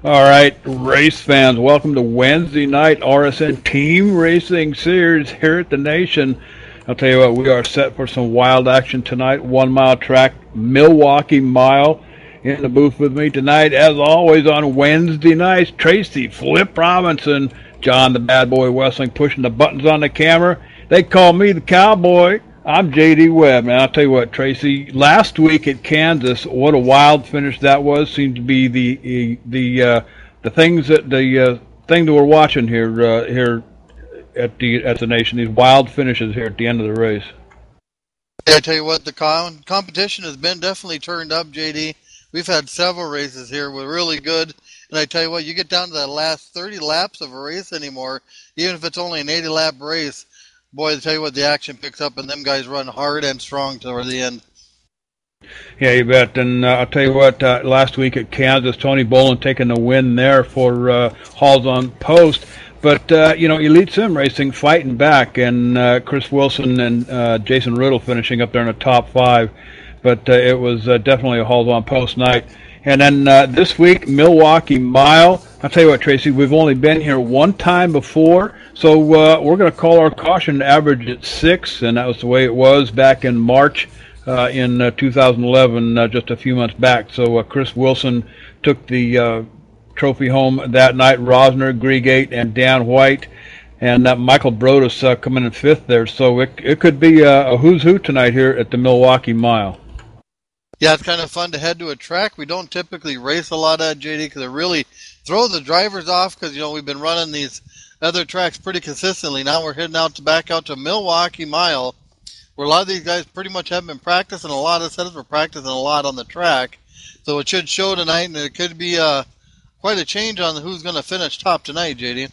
All right, race fans, welcome to Wednesday night RSN Team Racing Series here at the Nation. I'll tell you what, we are set for some wild action tonight. 1 mile track, Milwaukee Mile. In the booth with me tonight, as always, on Wednesday nights, Tracy Flip Robinson, John the Bad Boy Wrestling, pushing the buttons on the camera. They call me the Cowboy. I'm J.D. Webb, and I'll tell you what, Tracy, last week at Kansas, what a wild finish that was. Seemed to be the things that the thing that we're watching here at the Nation. These wild finishes here at the end of the race. Yeah, I tell you what, the competition has been definitely turned up, J.D. We've had several races here with really good, and I tell you what, you get down to that last 30 laps of a race anymore, even if it's only an 80-lap race. Boy, I tell you what, the action picks up, and them guys run hard and strong toward the end. Yeah, you bet. And I'll tell you what, last week at Kansas, Tony Bolin taking the win there for Halls on Post. But, Elite Sim Racing fighting back, and Chris Wilson and Jason Riddle finishing up there in the top 5. But it was definitely a Halls on Post night. And then this week, Milwaukee Mile. I'll tell you what, Tracy, we've only been here one time before, so we're going to call our caution average at 6, and that was the way it was back in March in 2011, just a few months back. So Chris Wilson took the trophy home that night, Rosner, Griegate, and Dan White, and Michael Brodus coming in 5th there. So it could be a who's who tonight here at the Milwaukee Mile. Yeah, it's kind of fun to head to a track. We don't typically race a lot at, JD, because it really throws the drivers off because, we've been running these other tracks pretty consistently. Now we're heading back out to Milwaukee Mile, where a lot of these guys pretty much have been practicing. A lot of setups were practicing a lot on the track. So it should show tonight, and it could be quite a change on who's going to finish top tonight, JD.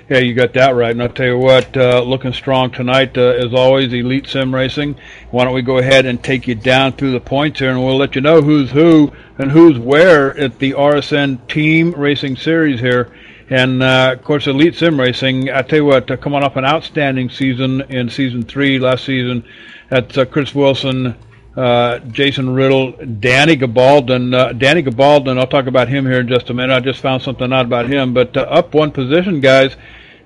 Yeah, you got that right. And I'll tell you what, looking strong tonight, as always, Elite Sim Racing. Why don't we go ahead and take you down through the points here, and we'll let you know who's who and who's where at the RSN Team Racing Series here. And, of course, Elite Sim Racing, I tell you what, coming off an outstanding season in Season 3 last season. That's Chris Wilson, Jason Riddle, Danny Gabaldon. Danny Gabaldon, I'll talk about him here in just a minute. I just found something out about him. But up one position, guys.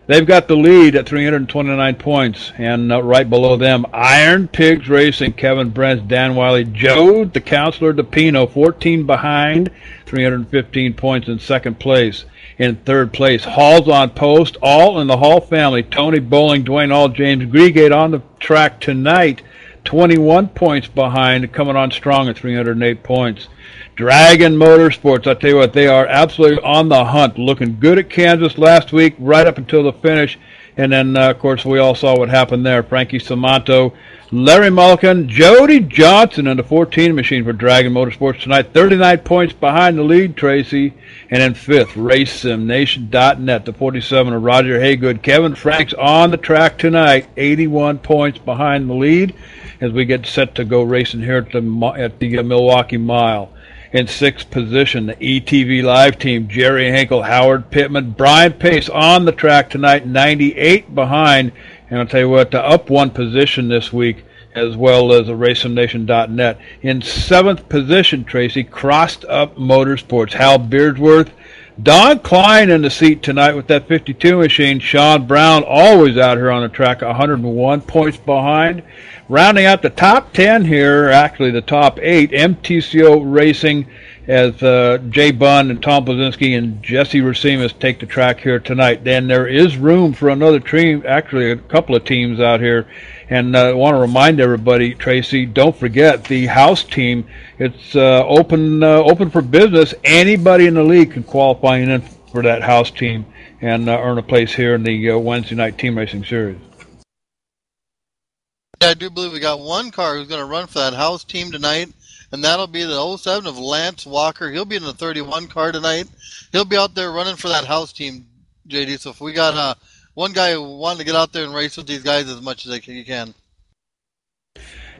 They've got the lead at 329 points, and right below them, Iron Pigs Racing, Kevin Brents, Dan Wiley, Joe, the Counselor DePino, 14 behind, 315 points in second place. In third place, Halls on Post, all in the Hall family, Tony Bowling, Dwayne All, James Griegate on the track tonight, 21 points behind, coming on strong at 308 points. Dragon Motorsports, I tell you what, they are absolutely on the hunt, looking good at Kansas last week, right up until the finish. And then, of course, we all saw what happened there. Frankie Samanto, Larry Mullican, Jody Johnson in the 14 machine for Dragon Motorsports tonight, 39 points behind the lead, Tracy. And in 5th, RaceSimNation.net, the 47 of Roger Haygood. Kevin Franks on the track tonight, 81 points behind the lead as we get set to go racing here at the Milwaukee Mile. In 6th position, the ETV Live team, Jerry Hinkle, Howard Pittman, Brian Pace on the track tonight, 98 behind. And I'll tell you what, up one position this week, as well as RaceSimNation.net. In 7th position, Tracy, Crossed Up Motorsports, Hal Beardsworth, Don Klein in the seat tonight with that 52 machine. Sean Brown always out here on the track, 101 points behind. Rounding out the top 10 here, actually the top 8, MTCO Racing as Jay Bunn and Tom Blazinski and Jesse Racimas take the track here tonight. Then there is room for another team, actually a couple of teams out here. And I want to remind everybody, Tracy, don't forget the house team. It's open for business. Anybody in the league can qualify in for that house team and earn a place here in the Wednesday night team racing series. Yeah, I do believe we got one car who's going to run for that house team tonight, and that'll be the 07 of Lance Walker. He'll be in the 31 car tonight. He'll be out there running for that house team, JD. So if we got one guy who wanted to get out there and race with these guys as much as he can.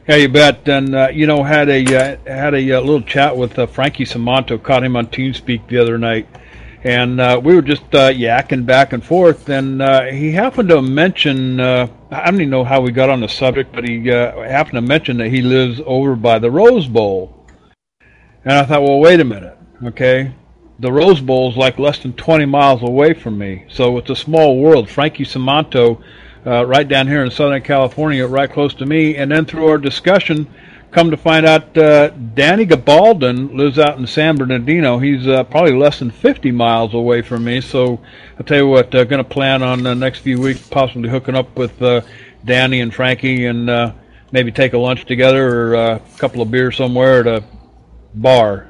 Yeah, you bet. And had a little chat with Frankie Samanto. Caught him on TeamSpeak the other night, and we were just yakking back and forth. And he happened to mention, I don't even know how we got on the subject, but he happened to mention that he lives over by the Rose Bowl. And I thought, well, wait a minute, okay. the Rose Bowl's like less than 20 miles away from me. So it's a small world. Frankie Simonto, right down here in Southern California, right close to me. And then through our discussion, come to find out Danny Gabaldon lives out in San Bernardino. He's probably less than 50 miles away from me. So I'll tell you what, going to plan on the next few weeks possibly hooking up with Danny and Frankie and maybe take a lunch together or a couple of beers somewhere at a bar.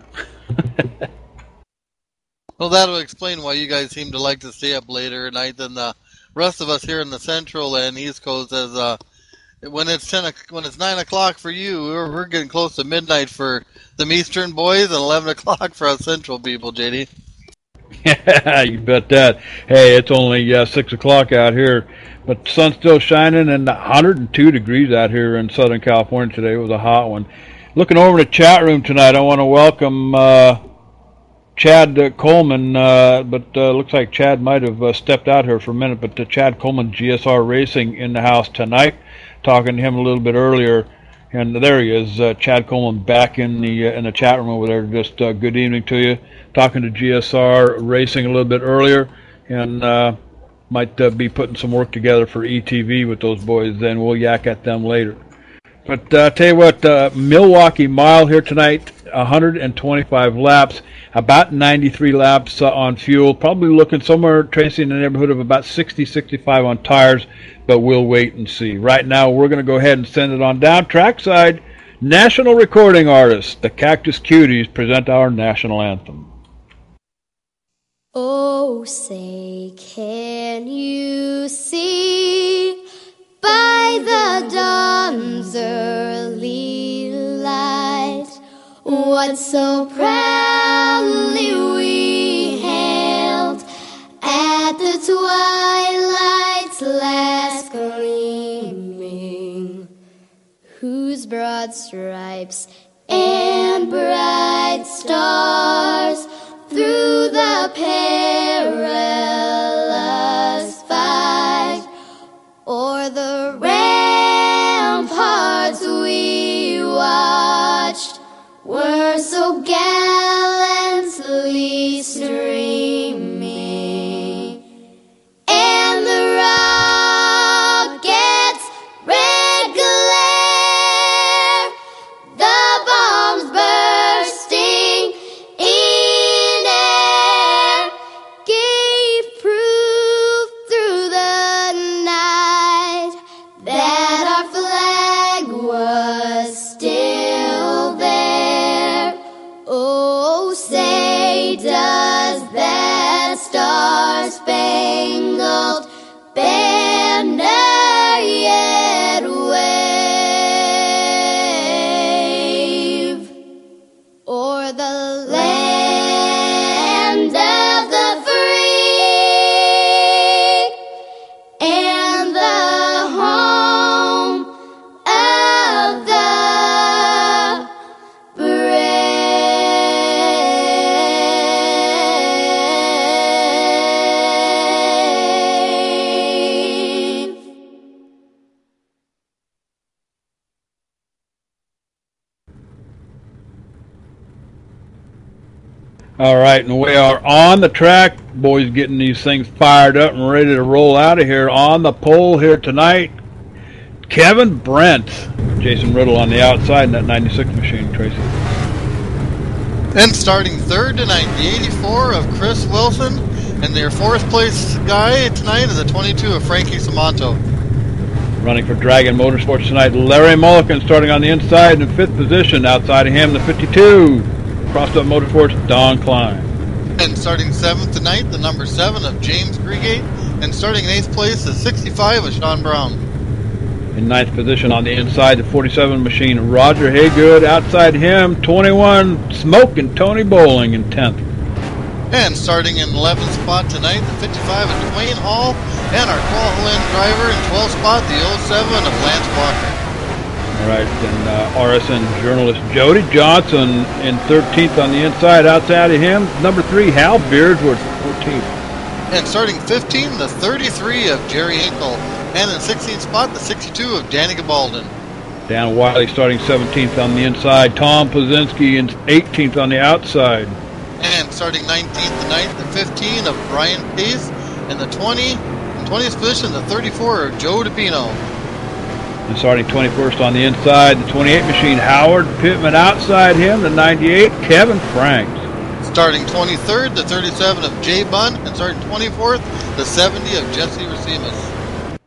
Well, that'll explain why you guys seem to like to stay up later at night than the rest of us here in the Central and East Coast. As when it's 9 o'clock for you, we're getting close to midnight for the Eastern boys and 11 o'clock for us Central people, JD. Yeah, you bet that. Hey, it's only 6 o'clock out here, but the sun's still shining and 102 degrees out here in Southern California today. It was a hot one. Looking over the chat room tonight, I want to welcome Chad Coleman, but looks like Chad might have stepped out here for a minute, but Chad Coleman, GSR Racing, in the house tonight. Talking to him a little bit earlier, and there he is, Chad Coleman, back in the chat room over there. Just good evening to you. Talking to GSR Racing a little bit earlier, and might be putting some work together for ETV with those boys. Then we'll yak at them later. But tell you what, Milwaukee Mile here tonight, 125 laps, about 93 laps on fuel. Probably looking somewhere, Tracy, in the neighborhood of about 60, 65 on tires, but we'll wait and see. Right now, we're going to go ahead and send it on down trackside. National recording artists, the Cactus Cuties, present our national anthem. Oh, say, can you see by the dawn's early light what so proudly we hailed at the twilight's last gleaming, whose broad stripes and bright stars through the perilous fight o'er the ramparts we watched were so gallantly streaming, and the rocket's red glare, the bombs bursting in air, gave proof through the night that our flag was still there. Oh, say, does that star-spangled banner yet wave o'er the land of the free and the home of the brave? All right, and we are on the track. Boys getting these things fired up and ready to roll out of here. On the pole here tonight, Kevin Brent. Jason Riddle on the outside in that 96 machine, Tracy. And starting third tonight, the 84 of Chris Wilson, and their fourth place guy tonight is the 22 of Frankie Simonto. Running for Dragon Motorsports tonight, Larry Mulligan starting on the inside in fifth position. Outside of him, the 52. Crossed Up Motorsports, Don Klein. And starting seventh tonight, the number 7 of James Grigate, and starting in eighth place, the 65 of Sean Brown. In ninth position on the inside, the 47 machine, Roger Haygood. Outside him, 21, Smoke and Tony Bowling in 10th. And starting in 11th spot tonight, the 55 of Dwayne Hall, and our 12th driver in 12th spot, the 07 of Lance Walker. All right, then RSN journalist Jody Johnson in 13th on the inside. Outside of him, number 3, Hal Beardsworth, 14th. And starting 15, the 33 of Jerry Hinkle. And in 16th spot, the 62 of Danny Gabaldon. Dan Wiley starting 17th on the inside. Tom Pazinski in 18th on the outside. And starting 19th tonight, the 15 of Brian Pace, and the 20th position, the 34 of Joe DiPino. And starting 21st on the inside, the 28 machine, Howard Pittman. Outside him, the 98, Kevin Franks. Starting 23rd, the 37 of Jay Bunn, and starting 24th, the 70 of Jesse Racimus.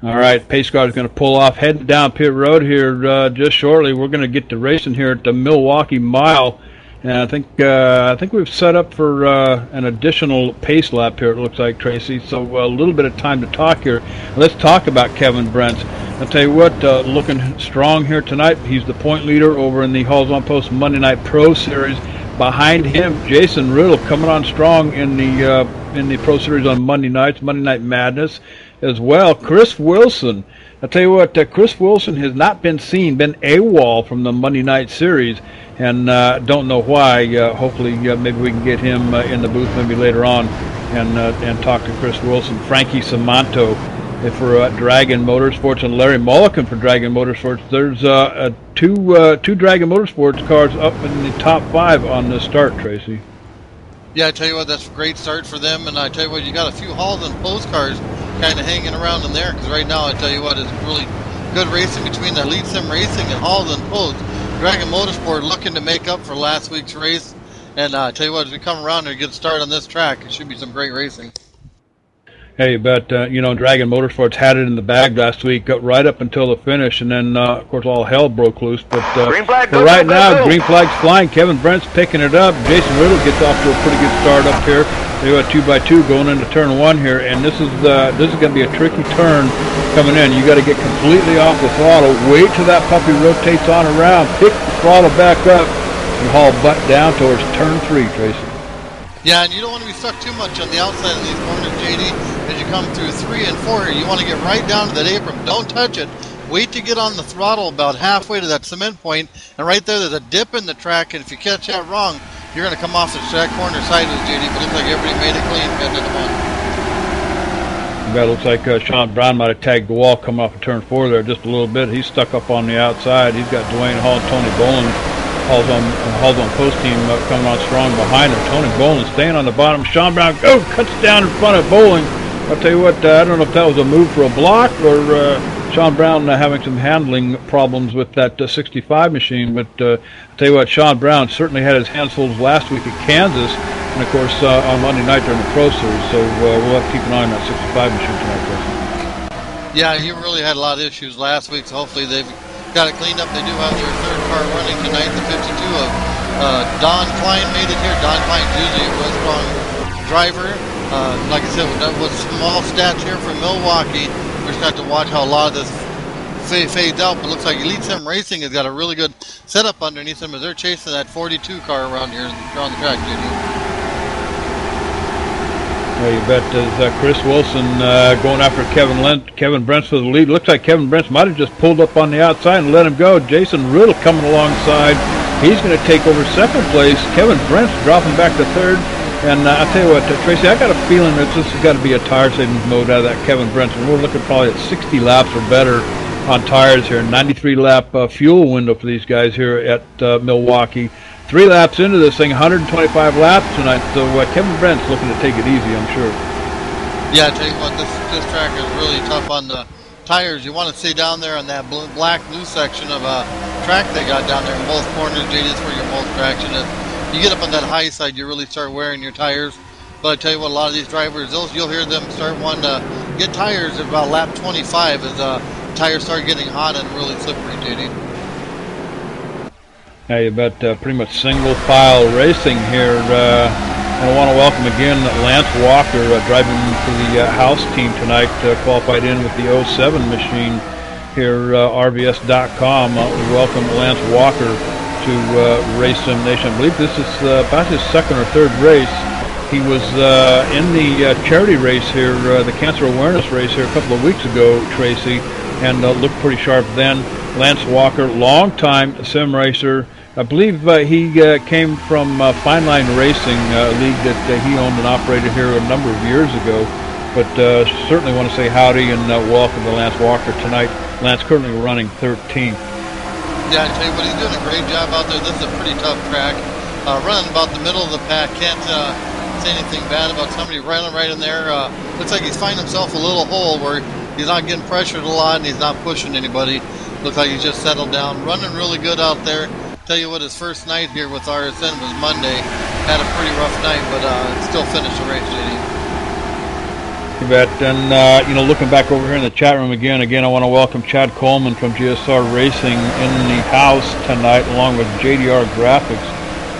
All right, pace car is going to pull off, heading down pit road here just shortly. We're going to get to racing here at the Milwaukee Mile, and I think we've set up for an additional pace lap here. It looks like, Tracy. So a little bit of time to talk here. Let's talk about Kevin Brents. I'll tell you what, looking strong here tonight. He's the point leader over in the Halls on Post Monday Night Pro Series. Behind him, Jason Riddle coming on strong in the Pro Series on Monday nights, Monday Night Madness as well. Chris Wilson. I'll tell you what, Chris Wilson has not been been AWOL from the Monday Night Series, and don't know why. Hopefully, maybe we can get him in the booth maybe later on and talk to Chris Wilson. Frankie Samanto for Dragon Motorsports, and Larry Mulliken for Dragon Motorsports. There's two Dragon Motorsports cars up in the top 5 on this start, Tracy. Yeah, I tell you what, that's a great start for them, and I tell you what, you got a few Halls and Post cars kind of hanging around in there, because right now, I tell you what, it's really good racing between the Elite Sim Racing and Halls and Post. Dragon Motorsport looking to make up for last week's race, and I tell you what, as we come around and get a start on this track, it should be some great racing. Hey, but, Dragon Motorsports had it in the bag last week, got right up until the finish, and then, of course, all hell broke loose. But for right now, green flag's flying. Kevin Brent's picking it up. Jason Riddle gets off to a pretty good start up here. They got 2x2 going into turn 1 here, and this is going to be a tricky turn coming in. You got to get completely off the throttle, wait till that puppy rotates on around, pick the throttle back up, and haul butt down towards turn 3, Tracy. Yeah, and you don't want to be stuck too much on the outside of these corners, JD. As you come through 3 and 4 here, you want to get right down to that apron. Don't touch it. Wait to get on the throttle about halfway to that cement point, and right there, there's a dip in the track, and if you catch that wrong, you're going to come off the track corner sideways, JD, but it looks like everybody made it clean at the one. That looks like Sean Brown might have tagged the wall coming off of turn 4 there just a little bit. He's stuck up on the outside. He's got Dwayne Hall and Tony Boland. Halls on Post team coming on strong behind him. Tony Boland staying on the bottom. Sean Brown cuts down in front of Boland. I'll tell you what, I don't know if that was a move for a block or Sean Brown having some handling problems with that 65 machine. But I'll tell you what, Sean Brown certainly had his hands full last week at Kansas, and of course on Monday night during the Pro Series. So we'll have to keep an eye on that 65 machine tonight. Yeah, he really had a lot of issues last week, so hopefully they've got it cleaned up. They do have their third car running tonight, the 52 of Don Klein made it here. Don Klein's usually a real strong driver. Like I said, that was small stats here from Milwaukee. We're just going to have to watch how a lot of this fades out, but it looks like Elite Sim Racing has got a really good setup underneath them as they're chasing that 42 car around here on the track, JD. Well, you bet. As Chris Wilson going after Kevin Brents for the lead. Looks like Kevin Brents might have just pulled up on the outside and let him go. Jason Riddle coming alongside. He's going to take over second place. Kevin Brents dropping back to third. And I'll tell you what, Tracy, I got a feeling that this has got to be a tire savings mode out of that Kevin Brents. And we're looking probably at 60 laps or better on tires here. 93 lap fuel window for these guys here at Milwaukee. 3 laps into this thing, 125 laps tonight, so Kevin Brent's looking to take it easy, I'm sure. Yeah, I tell you what, this track is really tough on the tires. You want to stay down there on that black-blue section of track they got down there in both corners, JD, that's where your most traction is. You get up on that high side, you really start wearing your tires. But I tell you what, a lot of these drivers, you'll hear them start wanting to get tires at about lap 25 as tires start getting hot and really slippery, JD. Yeah, you bet. Pretty much single file racing here. And I want to welcome again Lance Walker, driving for the house team tonight, qualified in with the 07 machine here, RVS.com. We welcome Lance Walker to Race Sim Nation. I believe this is about his second or third race. He was in the charity race here, the cancer awareness race here a couple of weeks ago, Tracy, and looked pretty sharp then. Lance Walker, long-time sim racer. I believe he came from Fine Line Racing, a league that he owned and operated here a number of years ago. But certainly want to say howdy and welcome to Lance Walker tonight. Lance currently running 13th. Yeah, I tell you what, he's doing a great job out there. This is a pretty tough track. running about the middle of the pack. Can't say anything bad about somebody running right in there. Looks like he's finding himself a little hole where he's not getting pressured a lot and he's not pushing anybody. Looks like he's just settled down. Running really good out there. Tell you what, his first night here with RSN was Monday. Had a pretty rough night, but still finished the race, JD. You bet. And, looking back over here in the chat room again, I want to welcome Chad Coleman from GSR Racing in the house tonight, along with JDR Graphics.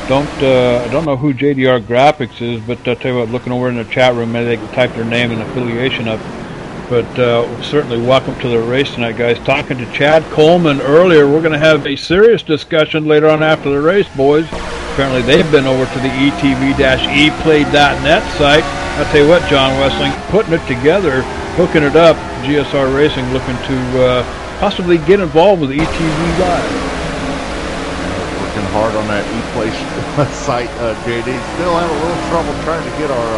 I don't know who JDR Graphics is, but I'll tell you what, looking over in the chat room, maybe they can type their name and affiliation up. But certainly welcome to the race tonight, guys. Talking to Chad Coleman earlier, we're going to have a serious discussion later on after the race, boys. Apparently they've been over to the etv-eplay.net site. I'll tell you what, John Wessling, putting it together, hooking it up, GSR Racing looking to possibly get involved with ETV Live. Working hard on that ePlay site, JD. Still having a little trouble trying to get our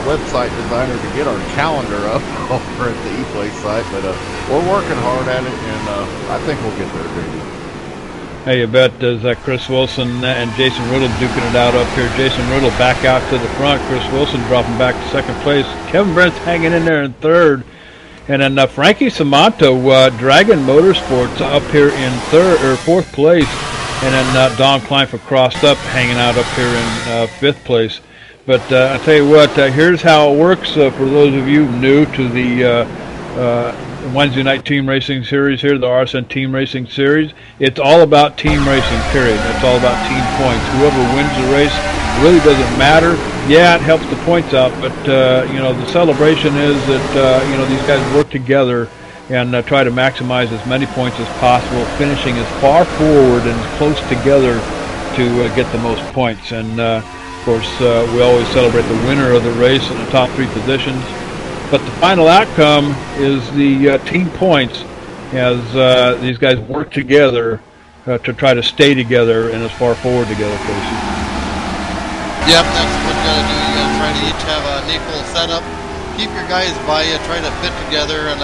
website designer to get our calendar up over at the ePlay site, but we're working hard at it, and I think we'll get there, JD. Hey, you bet. There's Chris Wilson and Jason Riddle duking it out up here. Jason Riddle back out to the front. Chris Wilson dropping back to second place. Kevin Brent's hanging in there in third. And then Frankie Samanto, Dragon Motorsports up here in fourth place. And then Don Kleinfeld crossed up, hanging out up here in fifth place. But I'll tell you what, here's how it works for those of you new to the Wednesday night team racing series here, the RSN team racing series. It's all about team racing, period. It's all about team points. Whoever wins the race really doesn't matter. Yeah, it helps the points out, but the celebration is that these guys work together and try to maximize as many points as possible, finishing as far forward and as close together to get the most points. And of course, we always celebrate the winner of the race in the top three positions. But the final outcome is the team points as these guys work together to try to stay together and as far forward together, Casey. Yep, that's what you got to do. You got to try to each have an equal setup. Keep your guys by you. Try to fit together and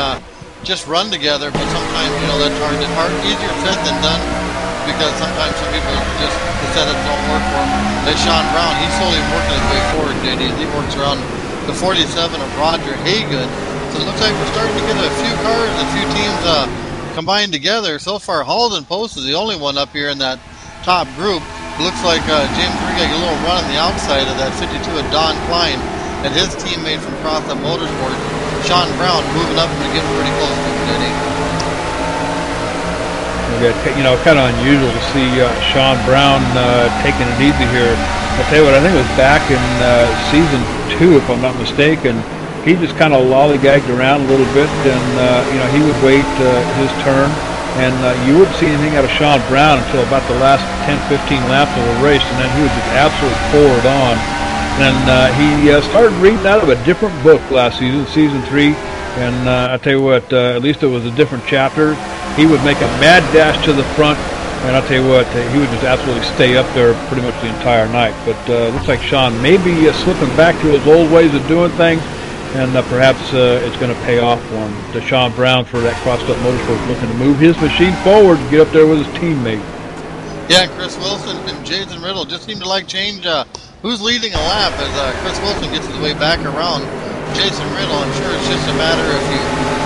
just run together. But sometimes, that's hard. Easier said than done, because sometimes some people just, the setups don't work for them. There's Sean Brown. He's slowly working his way forward, JD. He works around the 47 of Roger Hagan. So it looks like we're starting to get a few cars, a few teams combined together. So far, Halden Post is the only one up here in that top group. It looks like James Riga a little run on the outside of that 52 of Don Klein and his teammate from Crossup Motorsports, Sean Brown, moving up and getting pretty close to him, Denny. Kind of unusual to see Sean Brown taking it easy here. I'll tell you what, I think it was back in season 2, if I'm not mistaken. He just kind of lollygagged around a little bit, and he would wait his turn, and you wouldn't see anything out of Sean Brown until about the last 10-15 laps of the race, and then he would just absolutely forward on. And he started reading out of a different book last season, season 3, and I'll tell you what, at least it was a different chapter. He would make a mad dash to the front, and I'll tell you what, he would just absolutely stay up there pretty much the entire night. But looks like Sean may be slipping back to his old ways of doing things, and perhaps it's going to pay off for him. To Sean Brown for that Crossed Up Motorsports looking to move his machine forward and get up there with his teammate. Yeah, Chris Wilson and Jason Riddle just seem to like change who's leading a lap as Chris Wilson gets his way back around Jason Riddle. I'm sure it's just a matter if you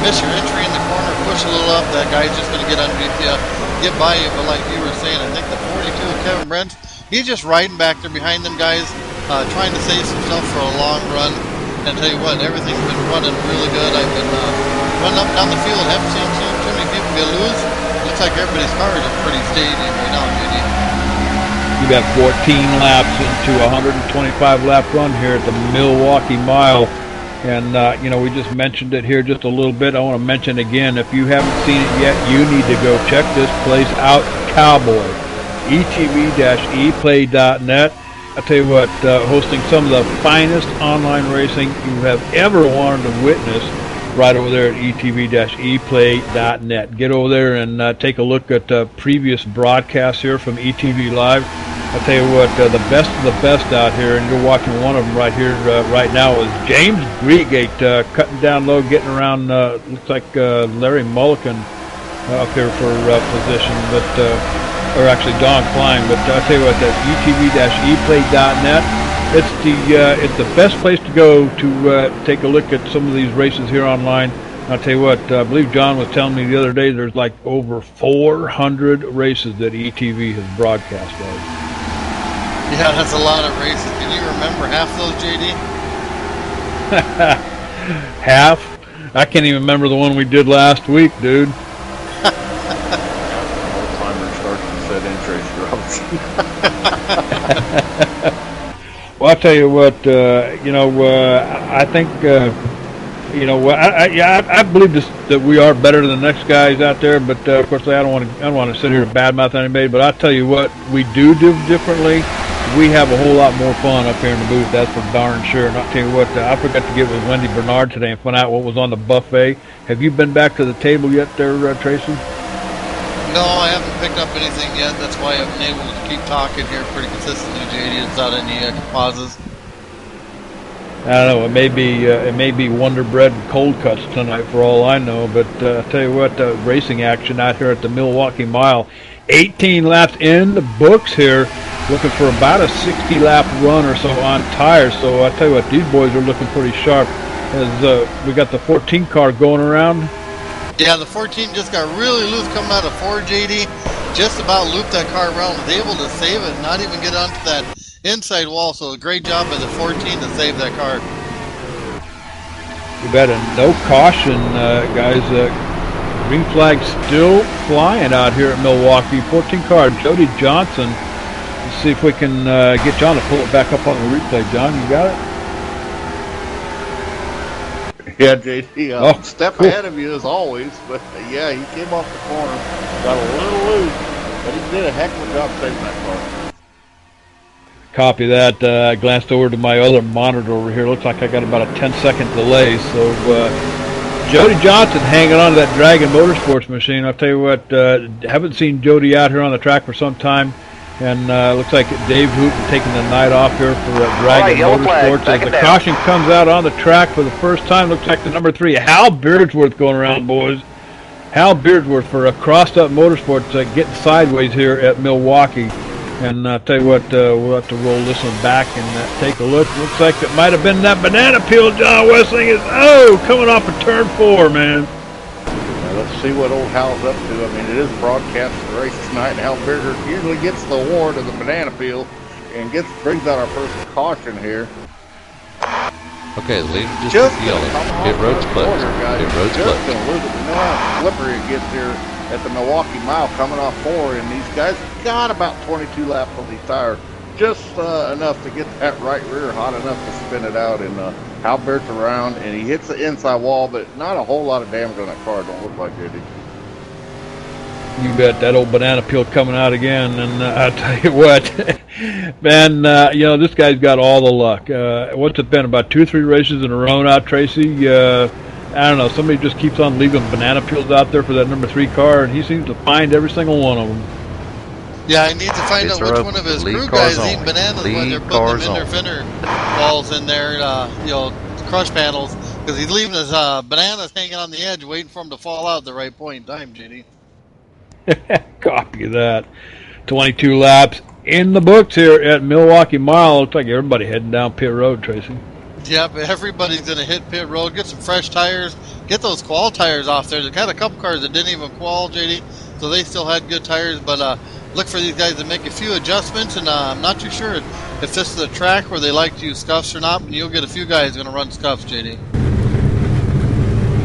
miss your entry in the corner, push a little up, that guy's just going to get underneath you, get by you. But like you were saying, I think the 42 of Kevin Brent, he's just riding back there behind them guys, trying to save himself for a long run. And I tell you what, everything's been running really good. I've been running up and down the field, haven't seen too many people get loose. Looks like everybody's cars are pretty steady right now, JD. You got 14 laps into a 125 lap run here at the Milwaukee Mile. And, we just mentioned it here just a little bit. I want to mention again, if you haven't seen it yet, you need to go check this place out, Cowboy. etv-eplay.net. I'll tell you what, hosting some of the finest online racing you have ever wanted to witness right over there at etv-eplay.net. Get over there and take a look at previous broadcasts here from ETV Live. I'll tell you what, the best of the best out here, and you're watching one of them right here, right now, is James Greegate cutting down low, getting around, looks like Larry Mulligan up here for position. But or actually Don Klein, but I'll tell you what, that's utv-eplay.net. It's the best place to go to take a look at some of these races here online. I'll tell you what, I believe John was telling me the other day there's like over 400 races that ETV has broadcast of. Yeah, that's a lot of races. Can you remember half those, JD? Half? I can't even remember the one we did last week, dude. Old-timer starts to set interest, Well, I'll tell you what, I think, I believe that we are better than the next guys out there, but of course I don't want to sit here and badmouth anybody, but I'll tell you what, we do differently. We have a whole lot more fun up here in the booth, that's for darn sure. And I'll tell you what, I forgot to get with Wendy Bernard today and find out what was on the buffet. Have you been back to the table yet there, Tracy? No, I haven't picked up anything yet. That's why I've been able to keep talking here pretty consistently, JD, without any pauses. I don't know. It may be Wonder Bread and cold cuts tonight for all I know. But I'll tell you what, racing action out here at the Milwaukee Mile. 18 laps in the books here, looking for about a 60-lap run or so on tires. So I'll tell you what, these boys are looking pretty sharp. As we got the 14 car going around. Yeah, the 14 just got really loose coming out of 4, JD. Just about looped that car around. Was able to save it, not even get onto that inside wall. So a great job by the 14 to save that car. You bet. And no caution, guys. Green flag still flying out here at Milwaukee. 14 car, Jody Johnson. Let's see if we can get John to pull it back up on the replay. John, you got it? Yeah, JD, step cool. ahead of you as always, but yeah, he came off the corner, got a little loose, but he did a heck of a job saving that car. Copy that. I glanced over to my other monitor over here. Looks like I got about a 10-second delay. So Jody Johnson hanging on to that Dragon Motorsports machine. I'll tell you what, haven't seen Jody out here on the track for some time. And looks like Dave Hoop taking the night off here for Dragon Motorsports. As the caution comes out on the track for the first time, looks like the number 3, Hal Beardsworth going around, boys. Hal Beardsworth for a crossed-up Motorsports getting sideways here at Milwaukee. And I'll tell you what, we'll have to roll this one back and take a look. Looks like it might have been that banana peel John Wessling is, coming off of turn 4, man. Let's see what old Hal's up to. I mean, it is broadcast the race tonight, and Hal Beardsworth usually gets the award of the banana peel and brings out our first caution here. Okay, the leader just yelling. Pit road's closed. Pit road's closed. We know how slippery it gets here at the Milwaukee Mile coming off 4, and these guys got about 22 laps on these tires. Just enough to get that right rear hot enough to spin it out, and Hal Beards around, and he hits the inside wall, but not a whole lot of damage on that car. Don't look like it. You bet. That old banana peel coming out again, and I'll tell you what, man, this guy's got all the luck. What's it been, about 2 or 3 races in a row now, Tracy? I don't know, somebody just keeps on leaving banana peels out there for that number 3 car, and he seems to find every single one of them. Yeah, I need to find out which one of his crew guys eating bananas when they're putting them in their fender balls in there, crush panels, because he's leaving his bananas hanging on the edge, waiting for them to fall out at the right point in time, JD. Copy that. 22 laps in the books here at Milwaukee Mile. Looks like everybody heading down pit road, Tracy. Yep, everybody's going to hit pit road, get some fresh tires, get those qual tires off there. They've had a couple cars that didn't even qual, JD, so they still had good tires, but look for these guys to make a few adjustments, and I'm not too sure if this is a track where they like to use scuffs or not, but you'll get a few guys going to run scuffs, JD.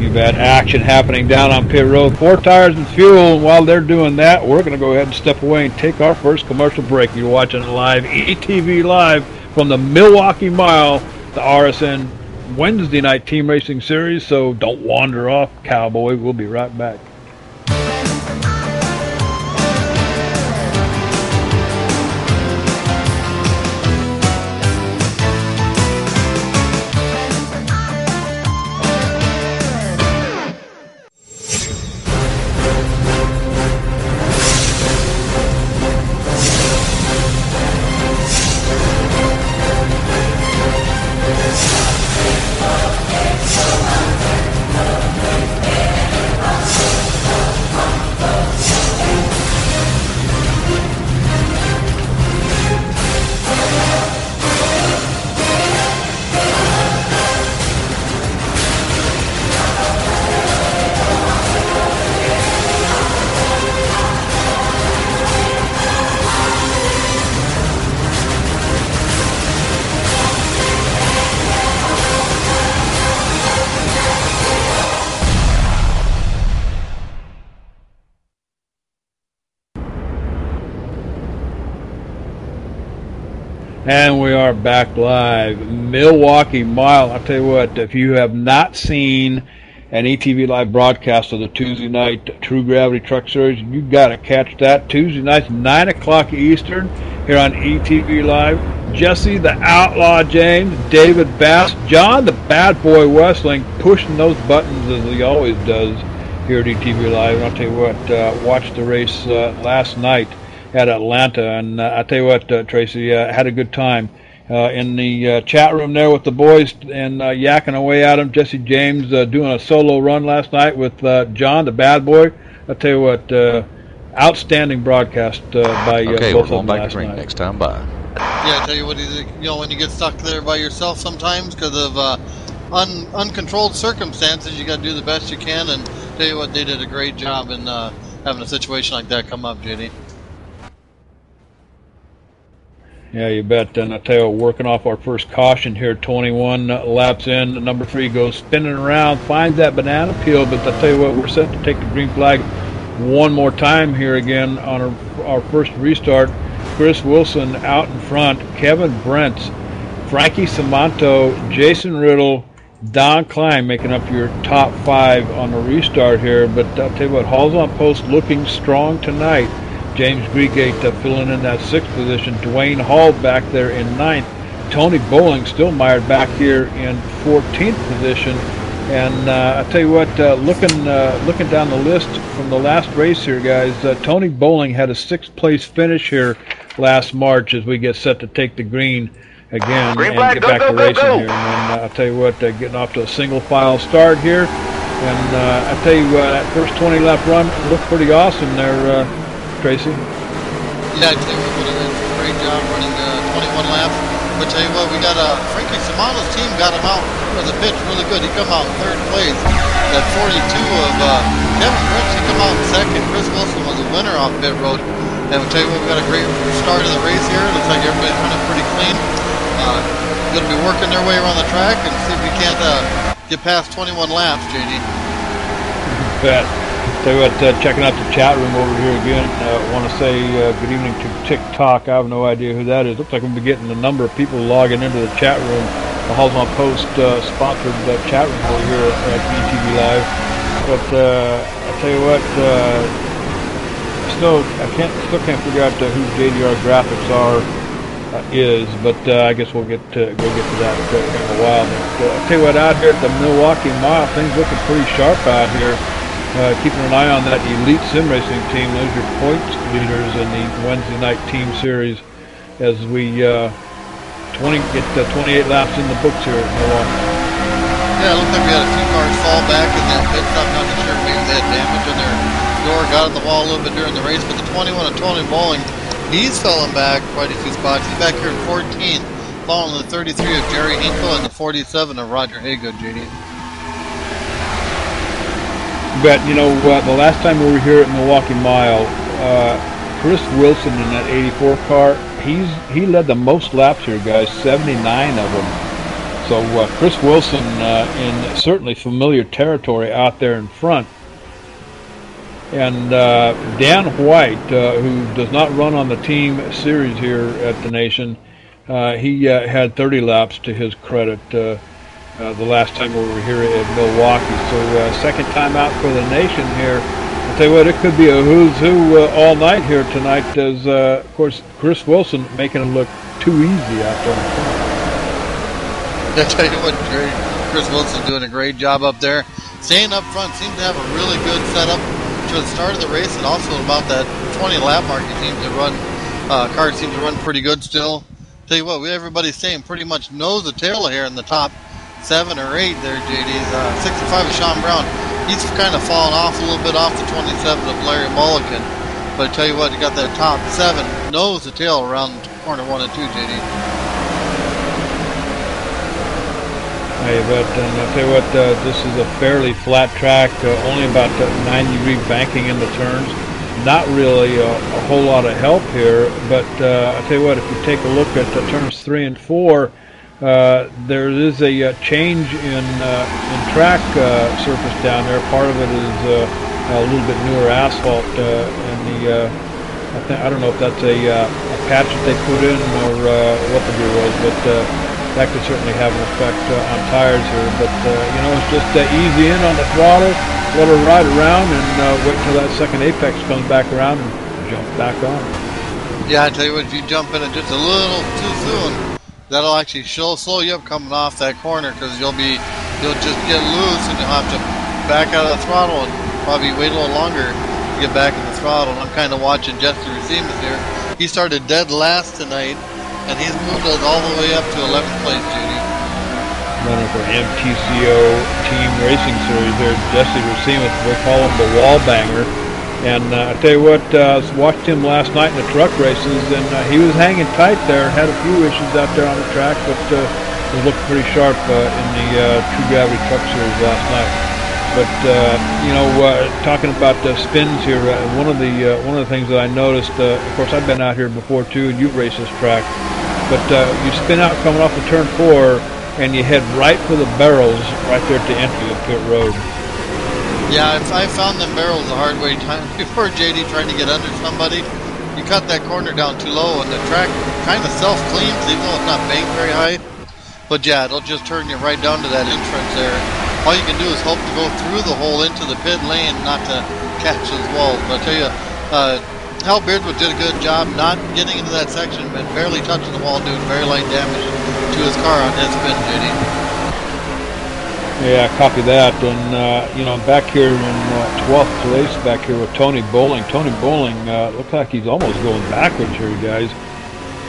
You bet. Action happening down on pit road. 4 tires and fuel, and while they're doing that, we're going to go ahead and step away and take our first commercial break. You're watching it live, ETV Live, from the Milwaukee Mile, the RSN Wednesday Night Team Racing Series, so don't wander off, cowboy. We'll be right back. And we are back live. Milwaukee Mile. I'll tell you what, if you have not seen an ETV Live broadcast of the Tuesday night True Gravity Truck Series, you got to catch that. Tuesday nights, 9 o'clock Eastern, here on ETV Live. Jesse the Outlaw James, David Bass, John the Bad Boy Westling, pushing those buttons as he always does here at ETV Live. I'll tell you what, watched the race last night at Atlanta, and I tell you what, Tracy, had a good time in the chat room there with the boys and yakking away at them. Jesse James doing a solo run last night with John, the Bad Boy. I tell you what, outstanding broadcast by both of them last night. Next time by. Yeah, I tell you what, when you get stuck there by yourself sometimes because of uncontrolled circumstances, you got to do the best you can. And tell you what, they did a great job in having a situation like that come up, JD. Yeah, you bet. And I tell you what, working off our first caution here, 21 laps in. Number 3 goes spinning around, finds that banana peel, but I tell you what, we're set to take the green flag one more time here again on our first restart. Chris Wilson out in front, Kevin Brents, Frankie Samanto, Jason Riddle, Don Klein making up your top 5 on the restart here. But I'll tell you what, Halls on Post looking strong tonight. James Greegate filling in that 6th position. Dwayne Hall back there in 9th. Tony Bowling still mired back here in 14th position. And I tell you what, looking down the list from the last race here, guys, Tony Bowling had a 6th place finish here last March as we get set to take the green again and get back to racing here. And then I'll tell you what, getting off to a single file start here. And I tell you what, that first 20 lap run looked pretty awesome there, Tracy. Yeah, I tell you what, we did a great job running 21 laps. But tell you what, we got Frankie Samanto's team got him out of the pitch really good. He come out in 3rd place. That 42 of Kevin Brooks, he come out in 2nd. Chris Wilson was a winner off pit road. And I'll tell you what, we got a great start of the race here. Looks like everybody's running pretty clean. Going to be working their way around the track and see if we can't get past 21 laps, JD. Bet. Tell you what, checking out the chat room over here again. Want to say good evening to TikTok. I have no idea who that is. Looks like we'll be getting a number of people logging into the chat room. The Halls on Post sponsored chat room over here at ETV Live. But I tell you what, still can't figure out who JDR Graphics is. But I guess we'll get to that in a while. But I tell you what, out here at the Milwaukee Mile, things looking pretty sharp out here. Keeping an eye on that elite sim racing team. Those are your points leaders in the Wednesday night team series as we get 28 laps in the books here at Milwaukee. Yeah, it looked like we had a few cars fall back in that pit stop. Not too sure if maybe they had damage in their door, got on the wall a little bit during the race. But the 21 of Tony Bowling, he's fallen back quite a few spots. He's back here in 14th, following the 33 of Jerry Hinkle and the 47 of Roger Haygood, JD. But, you know, the last time we were here at Milwaukee Mile, Chris Wilson in that 84 car, he led the most laps here, guys, 79 of them. So Chris Wilson in certainly familiar territory out there in front. And Dan White, who does not run on the team series here at the Nation, he had 30 laps to his credit the last time we were here at Milwaukee. So second time out for the Nation here. I'll tell you what, it could be a who's who all night here tonight as, of course, Chris Wilson making it look too easy out there in front. I tell you what, Chris Wilson's doing a great job up there. Staying up front, seems to have a really good setup to the start of the race, and also about that 20 lap mark, he seems to run, cars seem to run pretty good still. Tell you what, everybody's saying pretty much nose to tail here in the top 7 or 8 there, JD's. 65 of Sean Brown. He's kind of fallen off a little bit off the 27 of Larry Mulligan. But I tell you what, you got that top 7 nose to tail around corner 1 and 2, JD. Hey, but I'll tell you what, this is a fairly flat track, only about 90-degree banking in the turns. Not really a whole lot of help here, but I'll tell you what, if you take a look at turns 3 and 4, there is a change in track surface down there. Part of it is a little bit newer asphalt, and I don't know if that's a patch that they put in or what the deal was, but that could certainly have an effect on tires here. But it's just easy in on the throttle, let her ride around, and wait until that second apex comes back around and jump back on. Yeah, I tell you what, if you jump in it just a little too soon, that'll actually slow you up coming off that corner, because you'll just get loose and you'll have to back out of the throttle and probably wait a little longer to get back in the throttle. And I'm kind of watching Jesse Racimus here. He started dead last tonight, and he's moved us all the way up to 11th place, Judy. Running for MTCO Team Racing Series there, Jesse Racimus. We call him the wall banger. And I tell you what, I watched him last night in the truck races, and he was hanging tight there. Had a few issues out there on the track, but was looking pretty sharp in the True Gravity Truck Series last night. But talking about spins here, one of the things that I noticed, of course, I've been out here before too, and you've raced this track. But you spin out coming off of turn 4, and you head right for the barrels right there at the entry of pit road. Yeah, I found them barrels the hard way time before JD trying to get under somebody. You cut that corner down too low, and the track kind of self-cleans, even though it's not banked very high. But yeah, it'll just turn you right down to that entrance there. All you can do is hope to go through the hole into the pit lane, not to catch those walls. But I tell you, Hal Beardwood did a good job not getting into that section, but barely touching the wall, doing very light damage to his car on his spin, JD. Yeah, copy that. And, back here in 12th place, back here with Tony Bowling. Tony Bowling looks like he's almost going backwards here, guys.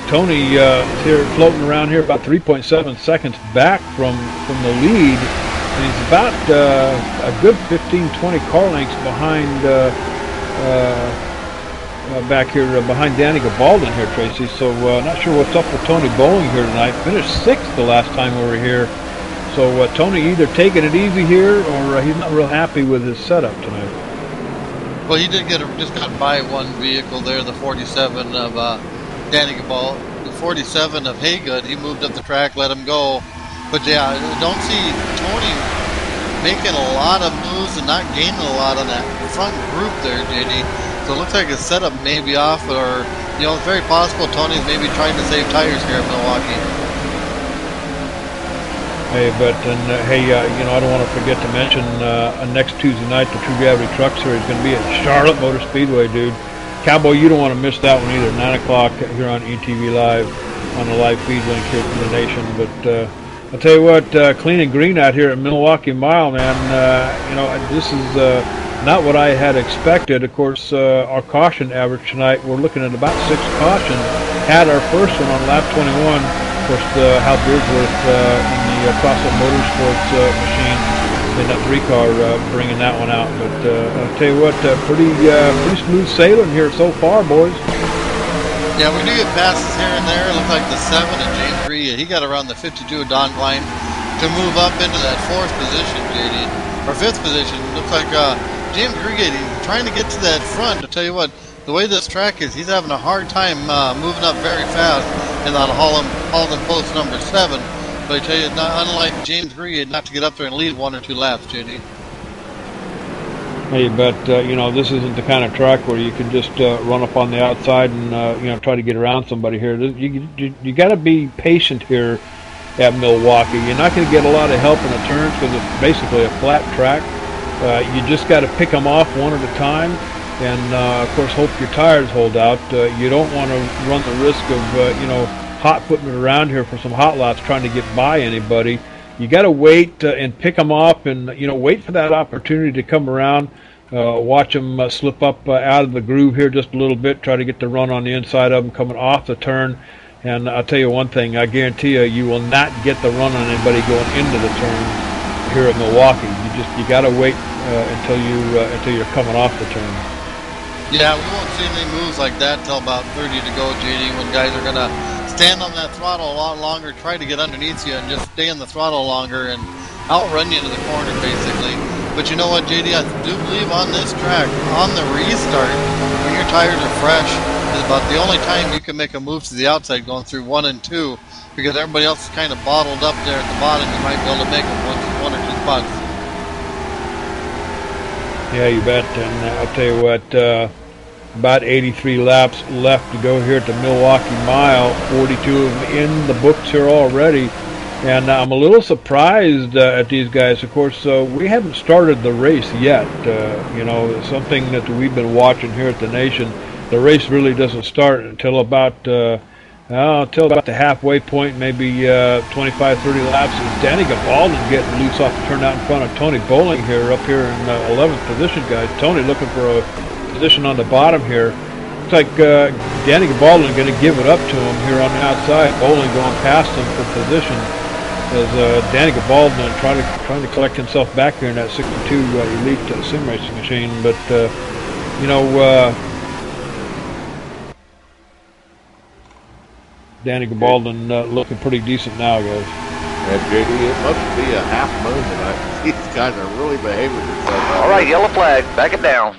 Tony here floating around here about 3.7 seconds back from the lead. And he's about a good 15-20 car lengths behind back here behind Danny Gabaldon here, Tracy. So not sure what's up with Tony Bowling here tonight. Finished 6th the last time we were here. So Tony either taking it easy here, or he's not real happy with his setup tonight. Well, he did just got by one vehicle there, the 47 of Danny Gabaldon, the 47 of Haygood. He moved up the track, let him go. But yeah, I don't see Tony making a lot of moves and not gaining a lot on that front group there, JD. So it looks like his setup may be off, or it's very possible Tony's maybe trying to save tires here in Milwaukee. Hey, but I don't want to forget to mention next Tuesday night the True Gravity Truck Series is going to be at Charlotte Motor Speedway, dude. Cowboy, you don't want to miss that one either. 9 o'clock here on ETV Live on the live feed link here from the nation. But I'll tell you what, clean and green out here at Milwaukee Mile, man. This is not what I had expected. Of course, our caution average tonight, we're looking at about 6 cautions. Had our first one on lap 21. Of course, Hal Beardsworth in the CrossFit Motorsports machine in that 3-car bringing that one out. But I'll tell you what, pretty smooth sailing here so far, boys. Yeah, we do get passes here and there. It looks like the 7 of James Greer. He got around the 52 of Don Klein to move up into that 4th position, JD. Or 5th position. Looks like James Greer, he's trying to get to that front. To tell you what, the way this track is, he's having a hard time moving up very fast and not Halden post number 7. But I tell you, unlike James Greer, not to get up there and lead 1 or 2 laps, JD. Hey, but this isn't the kind of track where you can just run up on the outside and try to get around somebody here. You got to be patient here at Milwaukee. You're not going to get a lot of help in the turns because it's basically a flat track. You just got to pick them off one at a time, and of course hope your tires hold out. You don't want to run the risk of hot footing it around here for some hot lots trying to get by anybody. You got to wait and pick them off, and wait for that opportunity to come around. Watch them slip up out of the groove here just a little bit. Try to get the run on the inside of them coming off the turn. And I'll tell you one thing: I guarantee you will not get the run on anybody going into the turn here at Milwaukee. You got to wait until you're coming off the turn. Yeah, we won't see any moves like that till about 30 to go, JD, when guys are gonna stand on that throttle a lot longer, try to get underneath you and just stay in the throttle longer and outrun you into the corner, basically. But you know what, JD, I do believe on this track, on the restart, when your tires are fresh, is about the only time you can make a move to the outside going through 1 and 2, because everybody else is kind of bottled up there at the bottom. You might be able to make it one or 2 spots. Yeah, you bet. And I'll tell you what, About 83 laps left to go here at the Milwaukee Mile. 42 of them in the books here already. And I'm a little surprised at these guys. Of course, we haven't started the race yet. You know, something that we've been watching here at the Nation. The race really doesn't start until about the halfway point, maybe 25, 30 laps. Is Danny Gabaldon getting loose off the turnout in front of Tony Bowling here, up here in 11th position, guys. Tony looking for a position on the bottom here. Looks like Danny Gabaldon going to give it up to him here on the outside. Bowling going past him for position as Danny Gabaldon trying to collect himself back here in that 62 Elite sim racing machine. But you know, Danny Gabaldon looking pretty decent now, guys. Yeah, JD, it must be a half moon tonight. These guys are really behaving themselves. All right, yellow flag, back it down.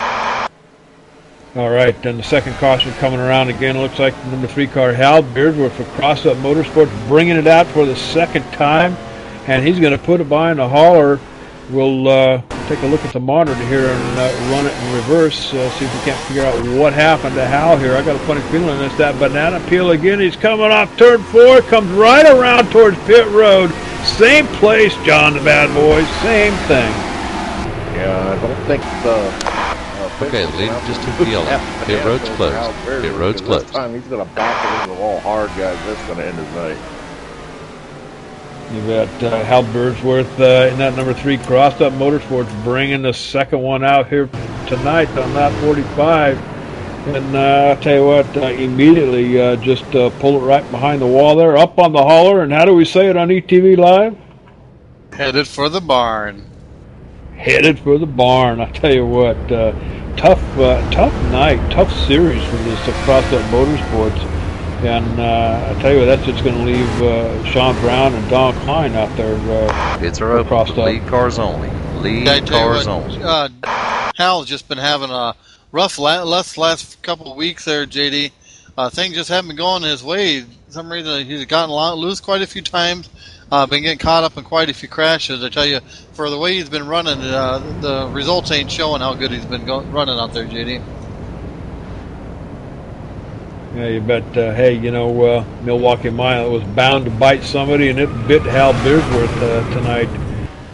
All right, then the second caution coming around again. Looks like number 3 car, Hal Beardsworth for Cross Up Motorsports, bringing it out for the second time, and he's going to put it behind the hauler. We'll take a look at the monitor here and run it in reverse, see if we can't figure out what happened to Hal here. I got a funny feeling it's that banana peel again. He's coming off turn 4, comes right around towards pit road. Same place, John the Bad Boy, same thing. Yeah, I don't think the... Okay, lead just to the yellow. Pit road's closed. Pit road's closed. This time he's going to back it into the wall hard, guys. That's going to end his night. You've got Hal Beardsworth in that number 3 Crossed Up Motorsports bringing the second one out here tonight on that 45. And I'll tell you what, immediately just pull it right behind the wall there, up on the hauler. And how do we say it on ETV Live? Headed for the barn. Headed for the barn. I tell you what, tough night, tough series for this Crossed Up Motorsports. And I tell you what, that's just going to leave Sean Brown and Don Klein out there. Pits are open. Lead cars only. Lead cars only. Hal's just been having a rough last couple of weeks there, JD. Things just haven't been going his way. For some reason, he's gotten loose quite a few times. Been getting caught up in quite a few crashes. I tell you, for the way he's been running, the results ain't showing how good he's been running out there, JD. Yeah, you bet. Hey, you know, Milwaukee Mile was bound to bite somebody, and it bit Hal Beardsworth tonight.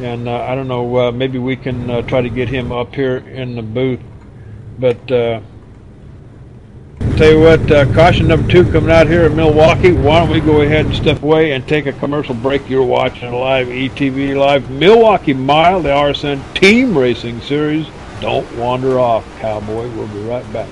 And I don't know, maybe we can try to get him up here in the booth. But I'll tell you what, caution number 2 coming out here in Milwaukee. Why don't we go ahead and step away and take a commercial break? You're watching live ETV Live Milwaukee Mile, the RSN Team Racing Series. Don't wander off, cowboy. We'll be right back.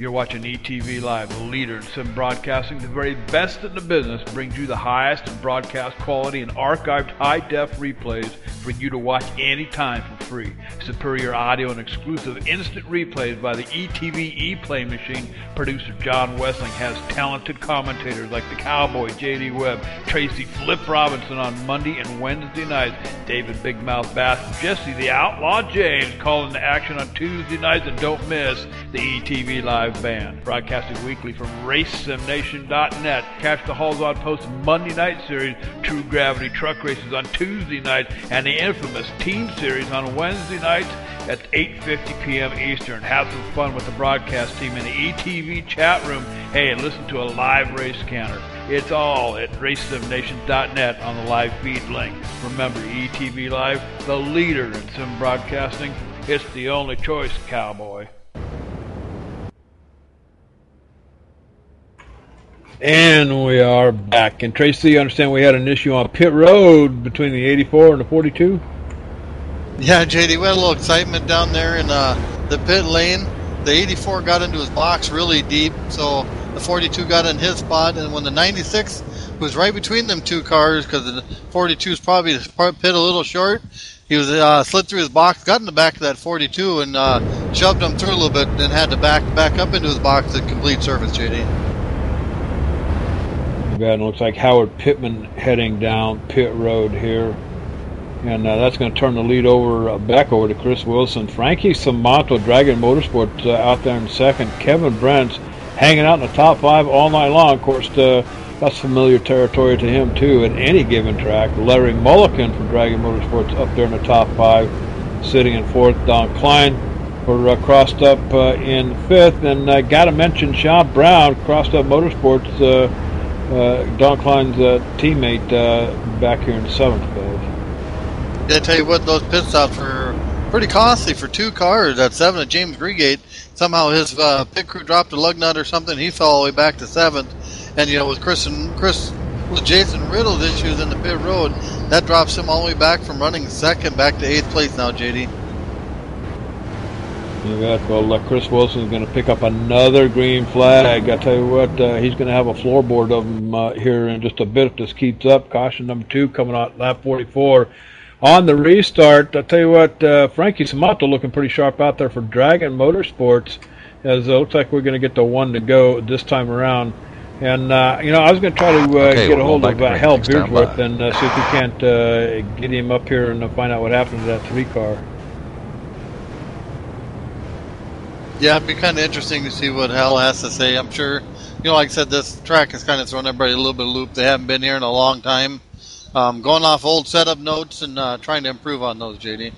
You're watching ETV Live, the leader in sim broadcasting. The very best in the business brings you the highest in broadcast quality and archived high-def replays for you to watch anytime for free. Superior audio and exclusive instant replays by the ETV ePlay machine. Producer John Wessling has talented commentators like the Cowboy, J.D. Webb, Tracy Flip Robinson on Monday and Wednesday nights, David Big Mouth Bass, Jesse the Outlaw James calling the action on Tuesday nights, and don't miss the ETV Live Band. Broadcasting weekly from RaceSimNation.net. Catch the Halls On Post Monday Night Series, True Gravity Truck Races on Tuesday nights, and the infamous Team Series on Wednesday nights at 8:50 p.m. Eastern. Have some fun with the broadcast team in the ETV chat room. Hey, and listen to a live race canter. It's all at RaceSimNation.net on the live feed link. Remember, ETV Live, the leader in sim broadcasting. It's the only choice, cowboy. And we are back. And Tracy, you understand we had an issue on pit road between the 84 and the 42? Yeah, JD, we had a little excitement down there in the pit lane. The 84 got into his box really deep, so the 42 got in his spot. And when the 96 was right between them two cars, because the 42 is probably pit a little short, he was slid through his box, got in the back of that 42, and shoved him through a little bit, and then had to back up into his box to complete service, JD. It looks like Howard Pittman heading down pit road here. And that's going to turn the lead over back over to Chris Wilson. Frankie Samato, Dragon Motorsports, out there in second. Kevin Brent's hanging out in the top 5 all night long. Of course, that's familiar territory to him, too, at any given track. Larry Mulliken from Dragon Motorsports up there in the top 5, sitting in 4th. Don Klein were crossed up in 5th. And got to mention Sean Brown, Crossed Up Motorsports, Don Klein's teammate, back here in 7th place. I tell you what, those pit stops were pretty costly for 2 cars. At 7 at James Gregate, somehow his pit crew dropped a lug nut or something. He fell all the way back to 7th. And with Jason Riddle's issues in the pit road, that drops him all the way back from running 2nd back to 8th place now, JD. Well, Chris Wilson is going to pick up another green flag. I tell you what, he's going to have a floorboard of them here in just a bit if this keeps up. Caution number 2 coming out lap 44. On the restart, I tell you what, Frankie Samato looking pretty sharp out there for Dragon Motorsports, as it looks like we're going to get the 1 to go this time around. And I was going to try to get a hold of Hal Beardsworth and see if we can't get him up here and find out what happened to that 3 car. Yeah, it'd be kind of interesting to see what Hal has to say. I'm sure, like I said, this track has kind of thrown everybody a little bit of loop. They haven't been here in a long time. Going off old setup notes and trying to improve on those, JD.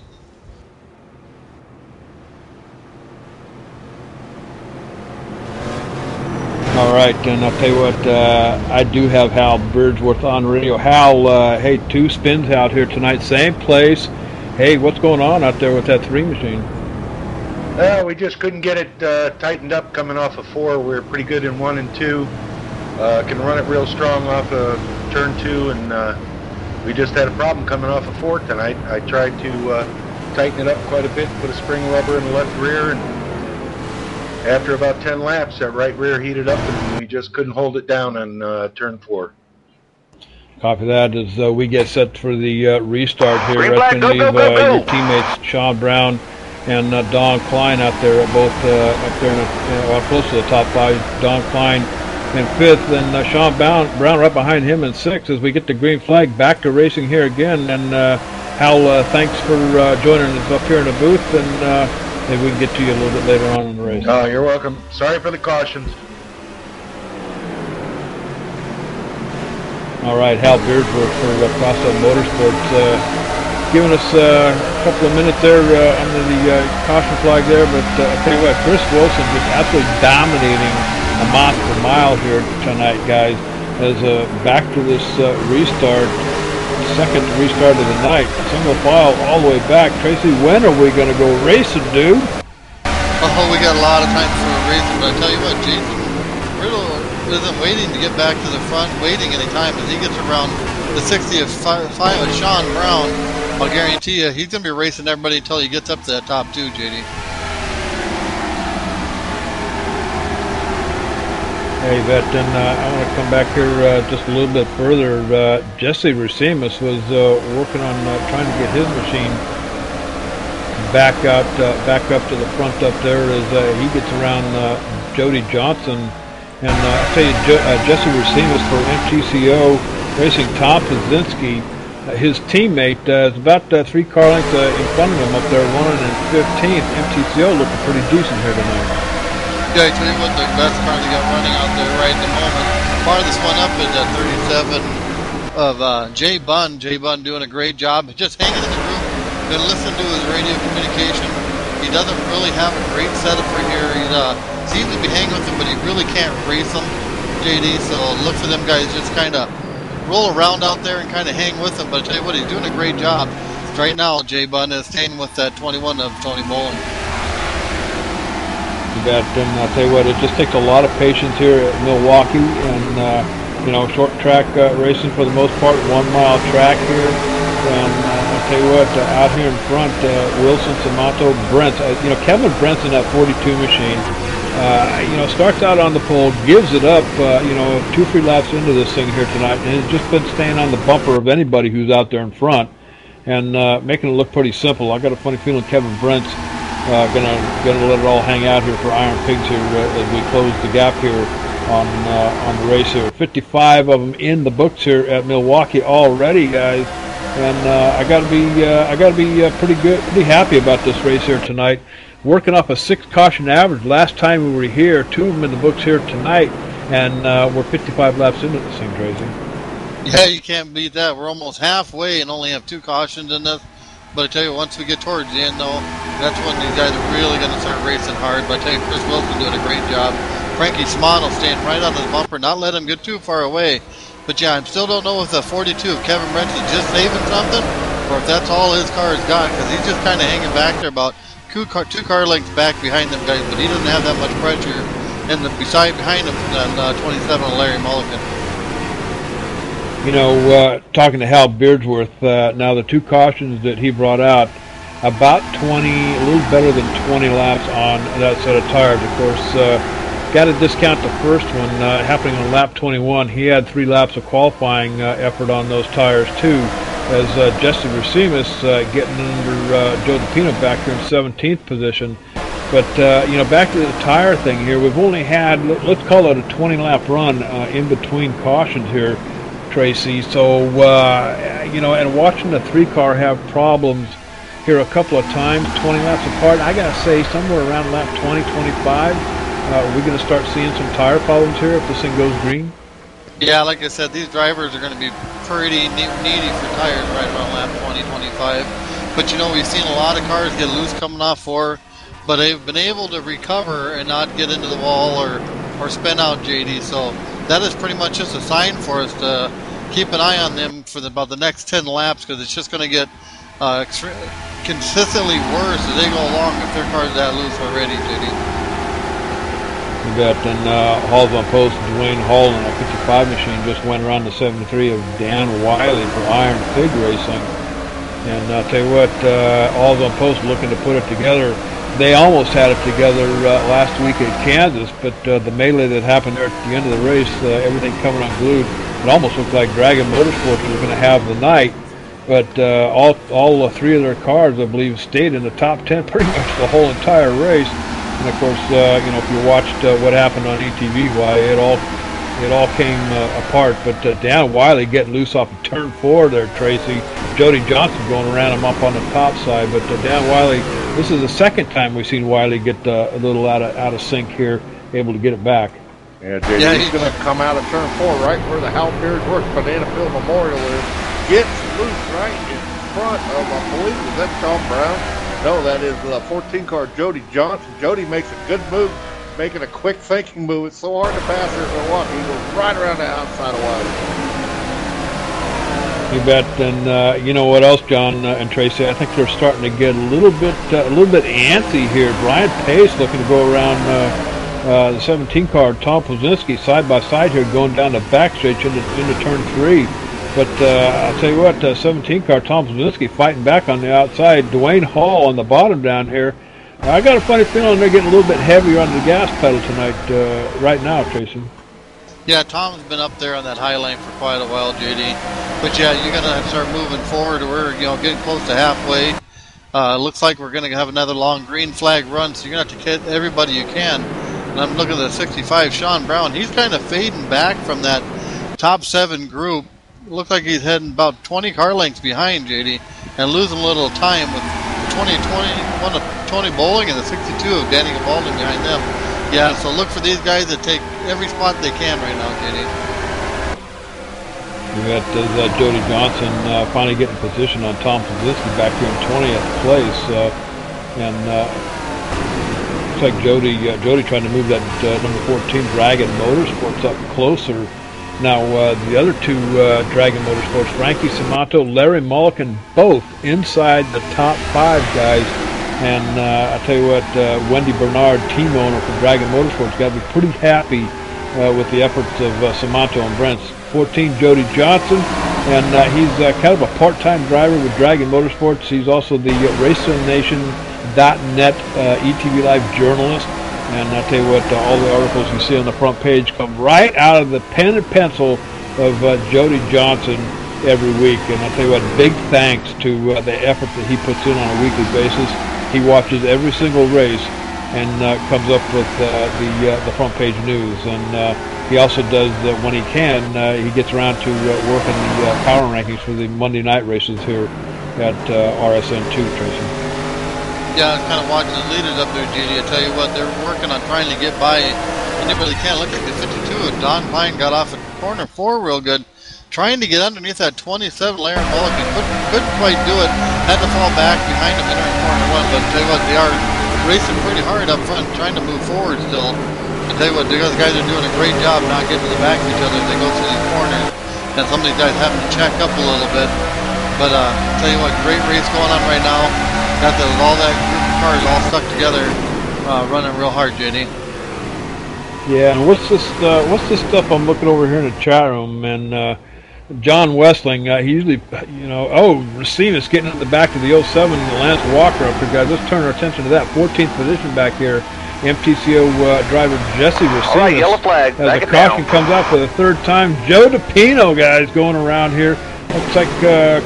All right, and I'll tell you what, I do have Hal Beardsworth on radio. Hal, hey, 2 spins out here tonight, same place. Hey, what's going on out there with that 3 machine? We just couldn't get it tightened up coming off of 4. We're pretty good in 1 and 2. Can run it real strong off of turn 2, and we just had a problem coming off of 4 tonight. I tried to tighten it up quite a bit, put a spring rubber in the left rear, and after about 10 laps, that right rear heated up, and we just couldn't hold it down on turn 4. Copy that as we get set for the restart here. Green flag, That's going to go, leave go, go, your teammates Sean Brown and Don Klein out there, both up there close to the top 5. Don Klein in 5th, and Sean Brown right behind him in 6th as we get the green flag. Back to racing here again. And Hal, thanks for joining us up here in the booth, and maybe we can get to you a little bit later on in the race. Oh, you're welcome. Sorry for the cautions. All right, Hal Beardsworth for Crossed Up Motorsports, giving us a couple of minutes there under the caution flag there. But I tell you what, Chris Wilson just absolutely dominating a mile per mile here tonight, guys. As back to this restart, second restart of the night, single file all the way back. Tracy, when are we going to go racing, dude? Oh, we got a lot of time for a racing, but I tell you what, Jason Riddle isn't waiting to get back to the front, waiting any time. As he gets around the 60th five of Sean Brown, I'll guarantee you he's going to be racing everybody until he gets up to that top 2, JD. Hey, Vet, and I want to come back here just a little bit further. Jesse Racimus was working on trying to get his machine back up to the front up there as he gets around Jody Johnson. And I tell you, Jesse Racimus for MTCO Racing, Tom Pazinski, his teammate is about 3 car lengths in front of him up there, running in 15th. MTCO looking pretty decent here tonight. Yeah, I tell you what, the best car they got running out there right at the moment. Farthest one up is at 37 of Jay Bunn. Jay Bunn doing a great job, just hanging in the group. Been listening to his radio communication. He doesn't really have a great setup for here. He seems to be hanging with them, but he really can't race them, JD. So look for them guys just kind of roll around out there and kind of hang with them. But I tell you what, he's doing a great job. Right now, Jay Bunn is staying with that 21 of Tony Bolin. And I'll tell you what, it just takes a lot of patience here at Milwaukee, and short track racing for the most part, 1 mile track here. And I'll tell you what, out here in front, Wilson, Samato, Brent, Kevin Brent's in that 42 machine. Starts out on the pole, gives it up, 2-3 laps into this thing here tonight, and has just been staying on the bumper of anybody who's out there in front, and making it look pretty simple. I got a funny feeling Kevin Brent's gonna let it all hang out here for Iron Pigs here as we close the gap here on the race here. 55 of them in the books here at Milwaukee already, guys. and I got to be pretty happy about this race here tonight. Working off a 6 caution average. Last time we were here, 2 of them in the books here tonight, and we're 55 laps into this thing, Tracy. Yeah, you can't beat that. We're almost halfway and only have 2 cautions in this. But I tell you, once we get towards the end, though, that's when these guys are really going to start racing hard. But I tell you, Chris Wilson doing a great job. Frankie Simano staying right on his bumper, not let him get too far away. But yeah, I still don't know if the 42 of Kevin Brent is just saving something, or if that's all his car has got, because he's just kind of hanging back there about 2 car lengths back behind them guys. But he doesn't have that much pressure in the behind him than 27 Larry Mulligan. You know, talking to Hal Beardsworth, now the 2 cautions that he brought out, about 20, a little better than 20 laps on that set of tires. Of course, got to discount the first one happening on lap 21. He had 3 laps of qualifying effort on those tires too, as Jesse Racines getting under Joe DePino back here in 17th position. But you know, back to the tire thing here, we've only had, let's call it a 20-lap run in between cautions here, Tracy. So you know, and watching the 3-car have problems here a couple of times, 20 laps apart, I gotta say somewhere around lap 20, 25. Are we going to start seeing some tire problems here if this thing goes green? Yeah, like I said, these drivers are going to be pretty needy for tires right around lap 20, 25. But you know, we've seen a lot of cars get loose coming off 4, but they've been able to recover and not get into the wall or spin out, JD. So that is pretty much just a sign for us to keep an eye on them for about the next 10 laps, because it's just going to get consistently worse as they go along if their car's that loose already, JD. You bet. And Hall's on post, Dwayne Hall in a 55 machine just went around the 73 of Dan Wiley for Iron Pig Racing. And I'll tell you what, Hall's on post looking to put it together. They almost had it together last week at Kansas, but the melee that happened there at the end of the race, everything coming unglued, it almost looked like Dragon Motorsports was going to have the night. But all 3 of their cars, I believe, stayed in the top 10 pretty much the whole entire race. And of course, you know, if you watched what happened on ETV, why it all came apart. But Dan Wiley getting loose off of turn 4 there, Tracy. Jody Johnson going around him up on the top side. But Dan Wiley, this is the second time we've seen Wiley get a little out of sync here, able to get it back. Yeah, JD, he's going to come out of turn 4 right where the Hal Beardsworth Banana Field Memorial is. Gets loose right in front of, I believe, is that Tom Brown? No, that is the 14-car Jody Johnson. Jody makes a good move, making a quick thinking move. It's so hard to pass her to walk. He goes right around the outside of Wiley. You bet. And you know what else, John and Tracy? I think they're starting to get a little bit antsy here. Brian Pace looking to go around the 17-car Tom Plazinski side by side here, going down the backstretch into turn 3. But I'll tell you what, 17-car Tom Plazinski fighting back on the outside. Dwayne Hall on the bottom down here. I got a funny feeling they're getting a little bit heavier on the gas pedal tonight, right now, Tracy. Yeah, Tom's been up there on that high line for quite a while, JD. But yeah, you're going to start moving forward. We're getting close to halfway. Looks like we're going to have another long green flag run, so you're going to have to get everybody you can. And I'm looking at the 65, Sean Brown. He's kind of fading back from that top 7 group. Looks like he's heading about 20 car lengths behind, JD, and losing a little time with the 2021 of Tony Bowling and the 62 of Danny Gabaldon behind them. Yeah, so look for these guys to take every spot they can right now, JD. We got Jody Johnson finally getting position on Tom Plazinski back here in 20th place. And looks like Jody trying to move that number 14 Dragon Motorsports up closer. Now, the other 2 Dragon Motorsports, Frankie Simato, Larry Mulligan, both inside the top 5 guys. And I'll tell you what, Wendy Bernard, team owner for Dragon Motorsports, got to be pretty happy with the efforts of Simato and Brent's. 14, Jody Johnson, and he's kind of a part-time driver with Dragon Motorsports. He's also the RacerNation.net ETV Live journalist. And I'll tell you what, all the articles you see on the front page come right out of the pen and pencil of Jody Johnson every week. And I'll tell you what, big thanks to the effort that he puts in on a weekly basis. He watches every single race and comes up with the front page news. And he also does, when he can, he gets around to working the power rankings for the Monday night races here at RSN2, Tracy. Yeah, I was kind of watching the leaders up there, JD. I tell you what, they're working on trying to get by. And they really can't. Look at the 52. Don Pine got off at corner 4 real good. Trying to get underneath that 27, Larry Mulligan couldn't quite do it. Had to fall back behind him entering corner 1. But I tell you what, they are racing pretty hard up front, trying to move forward still. I tell you what, the guys are doing a great job not getting to the back of each other as they go through these corners. And some of these guys having to check up a little bit. But I tell you what, great race going on right now. Got all that group of cars all stuck together, running real hard, JD. Yeah, and what's this stuff I'm looking over here in the chat room? And John Westling, he usually, Racine's getting in the back of the 07 Lance Walker up here, guys. Let's turn our attention to that 14th position back here. MTCO driver Jesse Racine. All right, yellow flag. As the caution comes out for the 3rd time. Joe DiPino, guys, going around here. Looks like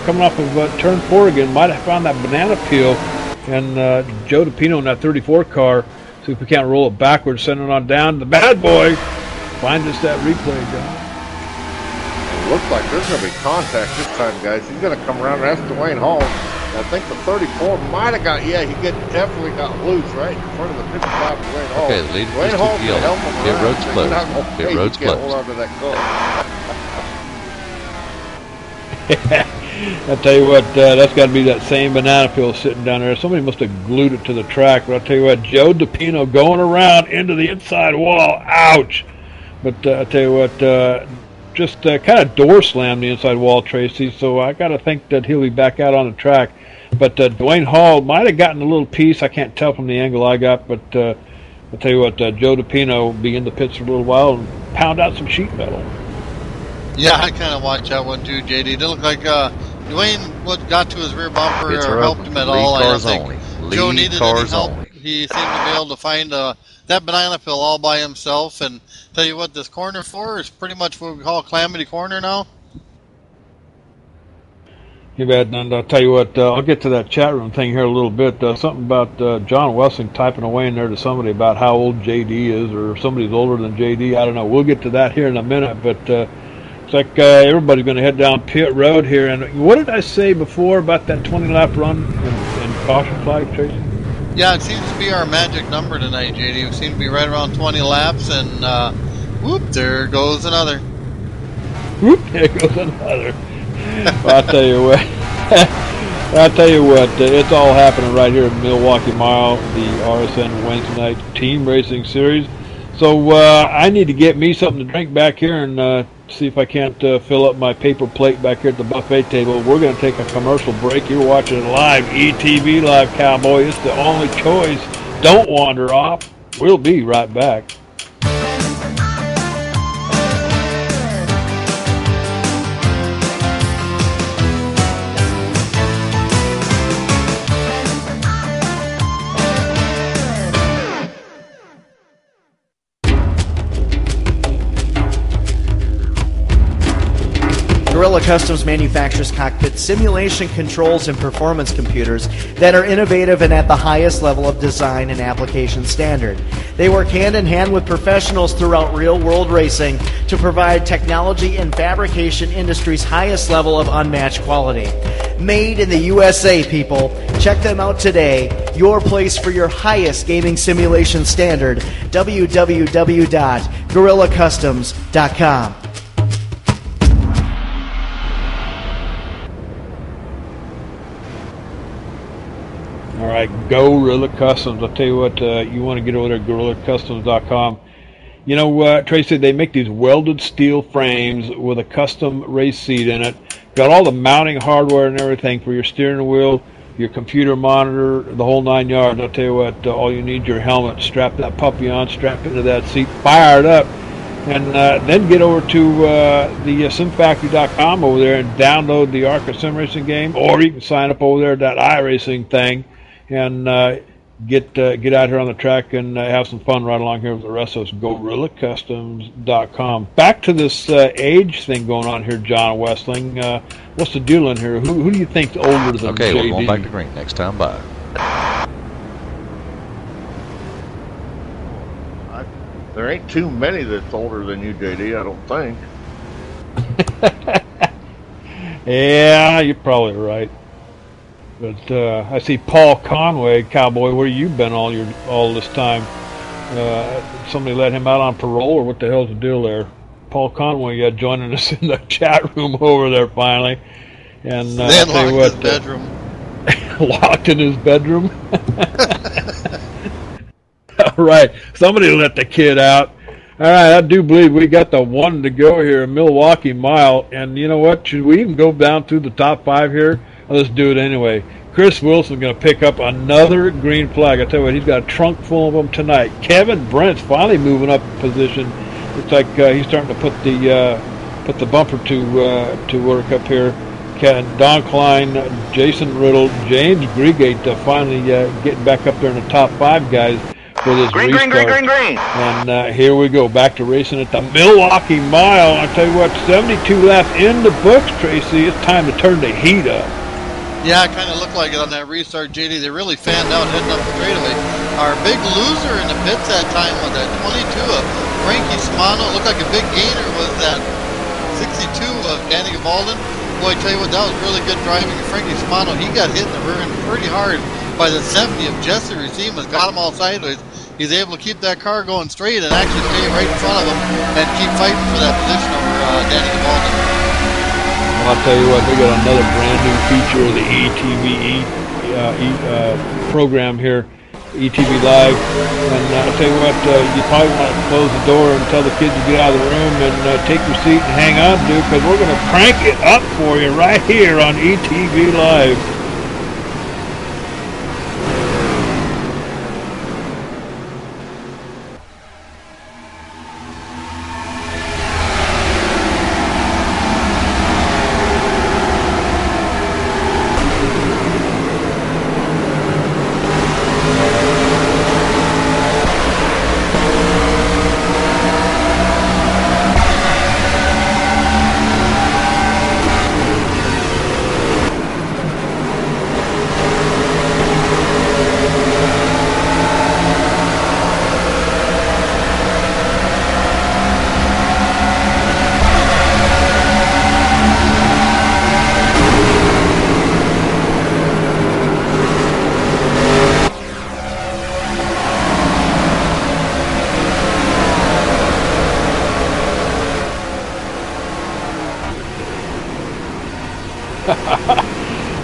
coming off of turn 4 again. Might have found that banana peel. And Joe DiPino in that 34 car. See if we can't roll it backwards, send it on down. The bad boy. Find us that replay, guys. It looks like there's going to be contact this time, guys. He's going to come around and ask Dwayne Hall. I think the 34 might have got, definitely got loose right in front of the 55 of Dwayne Hall. Okay, the leader Dwayne just took the yellow. Pit road's closed. Pit road's closed. Hold on to that car. I tell you what, that's got to be that same banana peel sitting down there. Somebody must have glued it to the track. But I tell you what, Joe DiPino going around into the inside wall. Ouch! But I tell you what, just kind of door slammed the inside wall, Tracy. So I got to think that he'll be back out on the track. But Dwayne Hall might have gotten a little piece. I can't tell from the angle I got. But I'll tell you what, Joe DiPino will be in the pits for a little while and pound out some sheet metal. Yeah, I kind of watched that one too, JD. It looked like Dwayne got to his rear bumper or helped him at all. I don't think Joe needed any help. He seemed to be able to find that banana peel all by himself. And tell you what, this corner 4 is pretty much what we call Calamity Corner now. You bet, and I'll tell you what, I'll get to that chat room thing here a little bit. Something about John Wessling typing away in there to somebody about how old JD is, or somebody's older than JD. I don't know. We'll get to that here in a minute, but it's like everybody's going to head down pit road here. And what did I say before about that 20-lap run and caution flag, Tracy? Yeah, it seems to be our magic number tonight, JD. We seem to be right around 20 laps, and whoop, there goes another. Whoop, there goes another. Well, I'll tell you what, it's all happening right here at Milwaukee Mile, the RSN Wednesday night team racing series. So I need to get me something to drink back here and see if I can't fill up my paper plate back here at the buffet table. We're going to take a commercial break. You're watching it live, ETV Live, Cowboy. It's the only choice. Don't wander off. We'll be right back. Gorilla Customs manufactures cockpit simulation controls and performance computers that are innovative and at the highest level of design and application standard. They work hand in hand with professionals throughout real-world racing to provide technology and fabrication industry's highest level of unmatched quality. Made in the USA, people. Check them out today. Your place for your highest gaming simulation standard. www.gorillacustoms.com. All right, Gorilla Customs. I'll tell you what, you want to get over there at GorillaCustoms.com. You know, Tracy, they make these welded steel frames with a custom race seat in it. Got all the mounting hardware and everything for your steering wheel, your computer monitor, the whole 9 yards. I'll tell you what, all you need is your helmet. Strap that puppy on, strap into that seat, fire it up, and then get over to the simfactory.com over there and download the Arca sim racing game, or you can sign up over there at that iRacing thing and get out here on the track and have some fun right along here with the rest of us. GorillaCustoms.com. Back to this age thing going on here, John Westling. What's the deal in here? Who do you think's older than Okay, JD? we're going back to green. Next time by. there ain't too many that's older than you, JD, I don't think. Yeah, you're probably right. But I see Paul Conway, Cowboy. Where you been all this time? Somebody let him out on parole, or what the hell's the deal there? Paul Conway joining us in the chat room over there finally. And I'll tell you what, his bedroom. Locked in his bedroom. All right, somebody let the kid out. All right, I do believe we got the one to go here, Milwaukee mile. And you know what? Should we even go down through the top 5 here? Let's do it anyway. Chris Wilson's going to pick up another green flag. I tell you what, he's got a trunk full of them tonight. Kevin Brent's finally moving up in position. Looks like he's starting to put the bumper to work up here. Don Klein, Jason Riddle, James Griegate finally getting back up there in the top 5 guys for this restart. Green. And here we go, back to racing at the Milwaukee Mile. I tell you what, 72 laps in the books, Tracy. It's time to turn the heat up. Yeah, it kind of looked like it on that restart, JD. They really fanned out heading up the straightaway. Our big loser in the pits that time was that 22 of Frankie Simano. Looked like a big gainer was that 62 of Danny Gabalden. Boy, I tell you what, that was really good driving. Frankie Simano, he got hit in the rear end pretty hard by the 70 of Jesse Racines. Got him all sideways. He's able to keep that car going straight and actually stay right in front of him and keep fighting for that position over Danny Gabalden. I'll tell you what, we got another brand new feature of the ETV program here, ETV Live. And I'll tell you what, you probably want to close the door and tell the kids to get out of the room and take your seat and hang on to, because we're going to crank it up for you right here on ETV Live.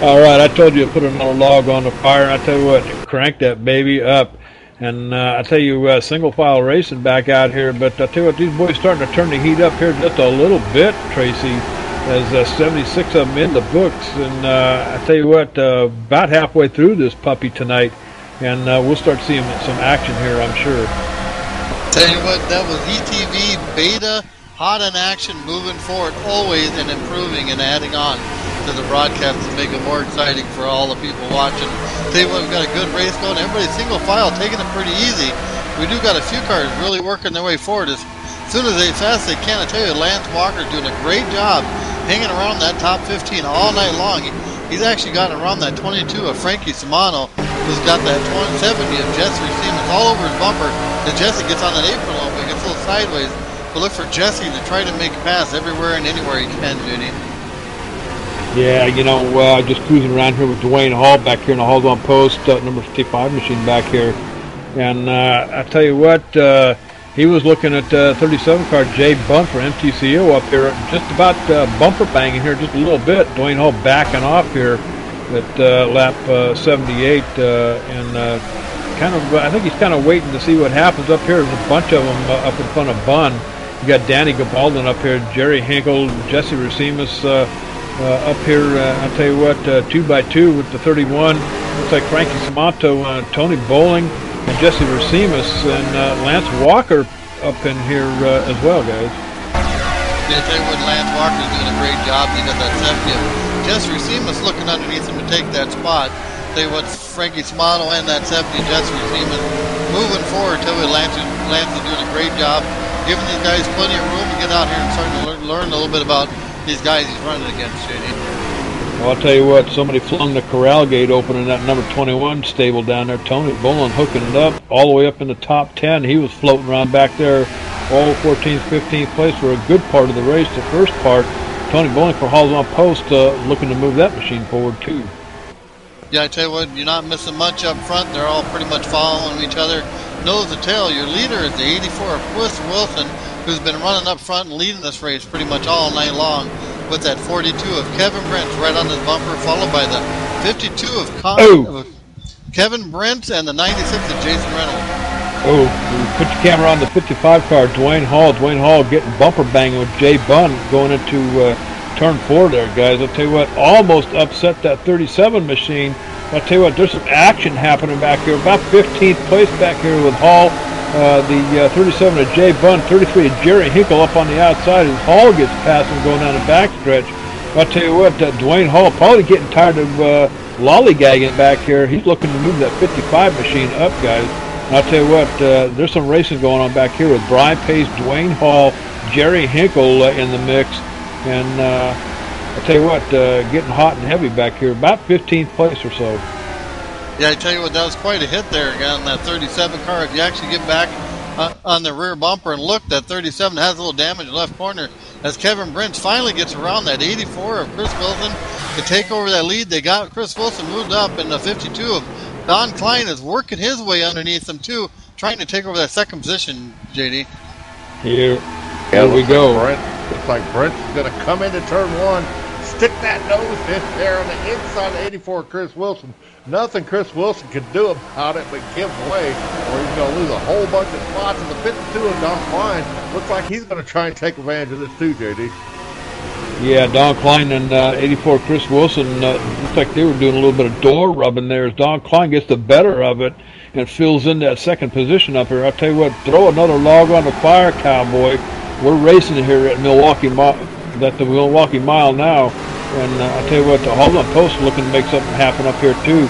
All right, I told you to put another log on the fire, and I tell you what, crank that baby up. And I tell you, single file racing back out here, but I tell you what, these boys starting to turn the heat up here just a little bit, Tracy. There's 76 of them in the books, and I tell you what, about halfway through this puppy tonight, and we'll start seeing some action here, I'm sure. Tell you what, that was ETV Beta, hot in action, moving forward always and improving and adding on to the broadcast to make it more exciting for all the people watching. Tell you what, we've got a good race going. Everybody's single file, taking it pretty easy. We do got a few cars really working their way forward as soon as fast as they can. I tell you, Lance Walker's doing a great job hanging around that top 15 all night long. He's actually gotten around that 22 of Frankie Simano, who's got that 70 of Jesse Racines all over his bumper. As Jesse gets on that apron a little bit, gets a little sideways. But look for Jesse to try to make a pass everywhere and anywhere he can, Judy. Yeah, you know, just cruising around here with Dwayne Hall back here in the Hall on Post, number 55 machine back here. And I tell you what, he was looking at 37 car Jay Bunt for MTCO up here, just about bumper banging here just a little bit. Dwayne Hall backing off here at lap 78, and kind of, I think he's kind of waiting to see what happens up here. There's a bunch of them up in front of Bunn. You got Danny Gabalden up here, Jerry Hinkle, Jesse Racines up here. I'll tell you what, 2x2 with the 31. Looks like Frankie Simonto, Tony Bowling, and Jesse Racines, and Lance Walker up in here as well, guys. Yeah, I tell you what, Lance Walker's doing a great job. He got that 70. Jesse Racines looking underneath him to take that spot. Tell you what, Frankie Simano and that 70 Jesse Racines moving forward. Tell you, Lance is doing a great job, giving these guys plenty of room to get out here and starting to learn a little bit about these guys he's running against, JD. Well, I'll tell you what, somebody flung the corral gate open in that number 21 stable down there. Tony Bullen hooking it up all the way up in the top 10. He was floating around back there all 14th, 15th place for a good part of the race. The first part, Tony Bullen for hauls on post, looking to move that machine forward too. Yeah, I tell you what, you're not missing much up front. They're all pretty much following each other nose to tail. Your leader is the 84 of Chris Wilson, who's been running up front and leading this race pretty much all night long, with that 42 of Kevin Brent right on his bumper, followed by the 52 of Kevin Brent and the 96 of Jason Reynolds. Oh, put your camera on the 55 car, Dwayne Hall. Dwayne Hall getting bumper banging with Jay Bunn going into turn 4 there, guys. I'll tell you what, almost upset that 37 machine. I'll tell you what, there's some action happening back here. About 15th place back here with Hall. The 37 of Jay Bunn, 33 of Jerry Hinkle up on the outside as Hall gets past him going down the backstretch. I'll tell you what, Dwayne Hall probably getting tired of lollygagging back here. He's looking to move that 55 machine up, guys. And I'll tell you what, there's some racing going on back here with Brian Pace, Dwayne Hall, Jerry Hinkle in the mix. And I'll tell you what, getting hot and heavy back here, about 15th place or so. Yeah, I tell you what, that was quite a hit there again, that 37 car. If you actually get back on the rear bumper and look, that 37 has a little damage in the left corner as Kevin Brent finally gets around that 84 of Chris Wilson to take over that lead. They got Chris Wilson moved up, and the 52 of Don Klein is working his way underneath them too, trying to take over that second position, JD. Here we go. Looks like Brent's going to come into turn 1, stick that nose in there on the inside of 84 Chris Wilson. Nothing Chris Wilson can do about it but give way, or he's going to lose a whole bunch of spots. And the 52 of Don Klein looks like he's going to try and take advantage of this too, JD. Yeah, Don Klein and 84 Chris Wilson, looks like they were doing a little bit of door rubbing there as Don Klein gets the better of it and fills in that second position up here. I'll tell you what, throw another log on the fire, cowboy. We're racing here at Milwaukee, the Milwaukee Mile now. And I'll tell you what, the Hold on Post looking to make something happen up here too.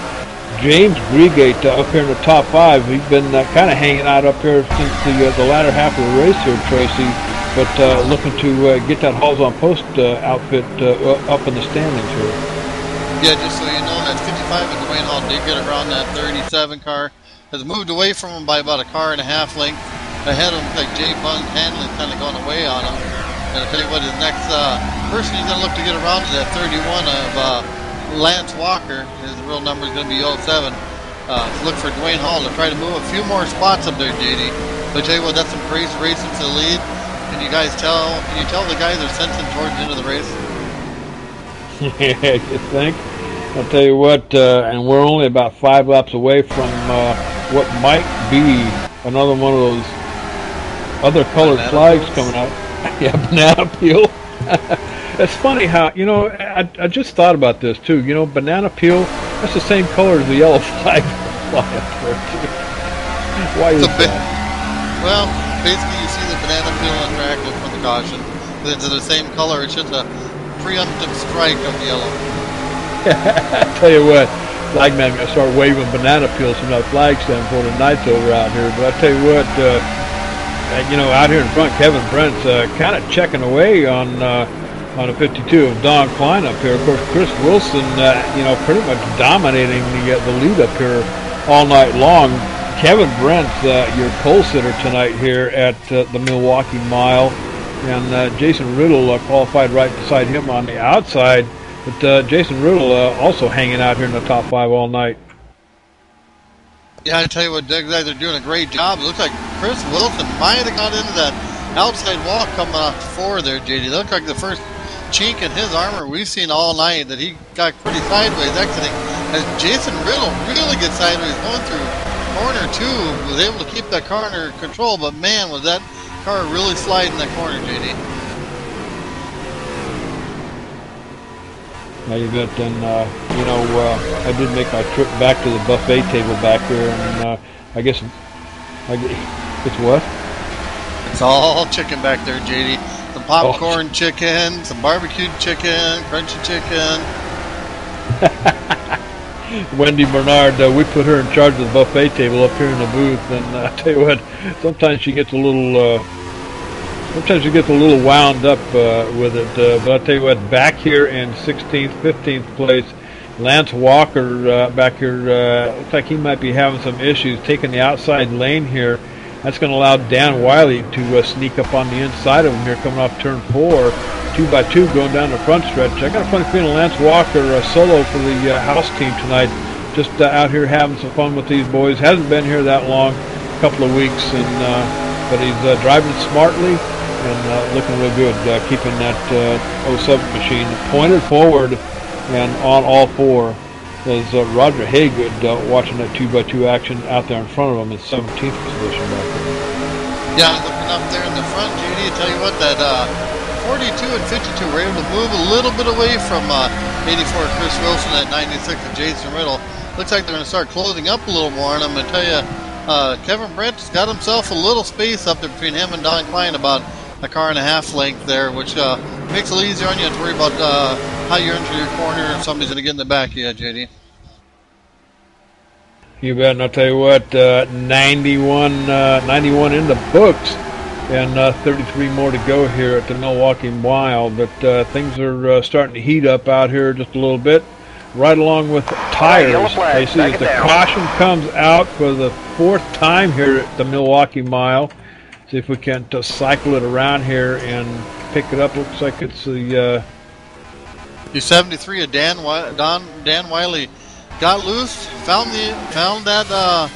James Gregate up here in the top 5. He's been kind of hanging out up here since the latter half of the race here, Tracy. But looking to get that Halls on Post outfit up in the standings here. Yeah, just so you know, that 55 of Dwayne Hall did get around that 37 car. Has moved away from him by about a car and a half length. Ahead of him, like Jay Bunn handling kind of going away on him. And I'll tell you what, his next person he's going to look to get around is that 31 of Lance Walker. His real number is going to be 07. Look for Dwayne Hall to try to move a few more spots up there, JD. But I tell you what, that's some crazy racing to the lead. Can you tell the guys are sensing towards the end of the race? Yeah, you think? I'll tell you what, and we're only about 5 laps away from what might be another one of those other colored flags coming out. Yeah, banana peel. It's funny how, I just thought about this too. Banana peel, that's the same color as the yellow flag fly up there too. Why is that? Well, basically you see the banana peel on track from the caution. It's the same color, it's just a preemptive strike of yellow. I tell you what, flagman gonna start waving banana peels from that flag stand before the night's over out here. But I tell you what, out here in front, Kevin Brent's kind of checking away on a 52 of Don Klein up here. Of course, Chris Wilson, pretty much dominating the lead up here all night long. Kevin Brent, your pole sitter tonight here at the Milwaukee Mile, and Jason Riddle qualified right beside him on the outside. But Jason Riddle also hanging out here in the top 5 all night. Yeah, I tell you what, Doug, guys are doing a great job. It looks like Chris Wilson might have got into that outside wall coming off 4 there, JD. It looked like the first chink in his armor we've seen all night, that he got pretty sideways exiting. As Jason Riddle really gets sideways going through corner 2, was able to keep that car under control, but man, was that car really sliding that corner, JD. Now you bet, and I did make my trip back to the buffet table back there, and I guess it's what? It's all chicken back there, JD. Some popcorn chicken, some barbecued chicken, crunchy chicken. Wendy Bernard, we put her in charge of the buffet table up here in the booth, and I tell you what, sometimes she gets a little sometimes you get a little wound up with it. But I'll tell you what, back here in 16th, 15th place, Lance Walker back here, looks like he might be having some issues taking the outside lane here. That's going to allow Dan Wiley to sneak up on the inside of him here coming off turn 4. 2x2 going down the front stretch. I got a funny feeling Lance Walker solo for the house team tonight. Just out here having some fun with these boys. Hasn't been here that long, a couple of weeks, and but he's driving smartly and looking real good, keeping that 07 machine pointed forward and on all four. As Roger Haygood watching that 2x2 action out there in front of him in 17th position back there. Yeah, looking up there in the front, JD, I tell you what, that 42 and 52 were able to move a little bit away from 84 Chris Wilson at 96 of Jason Riddle. Looks like they're going to start closing up a little more, and I'm going to tell you, Kevin Brent's got himself a little space up there between him and Don Klein, about a car and a half length there, which makes it a little easier on you to worry about how you're into your corner if somebody's going to get in the back of you, JD. You bet, and I'll tell you what, 91 in the books, and 33 more to go here at the Milwaukee Mile. But things are starting to heat up out here just a little bit, right along with tires. Casey, as the caution comes out for the 4th time here at the Milwaukee Mile. See if we can cycle it around here and pick it up. Looks like it's the... The 73 of Dan Wiley got loose, found that,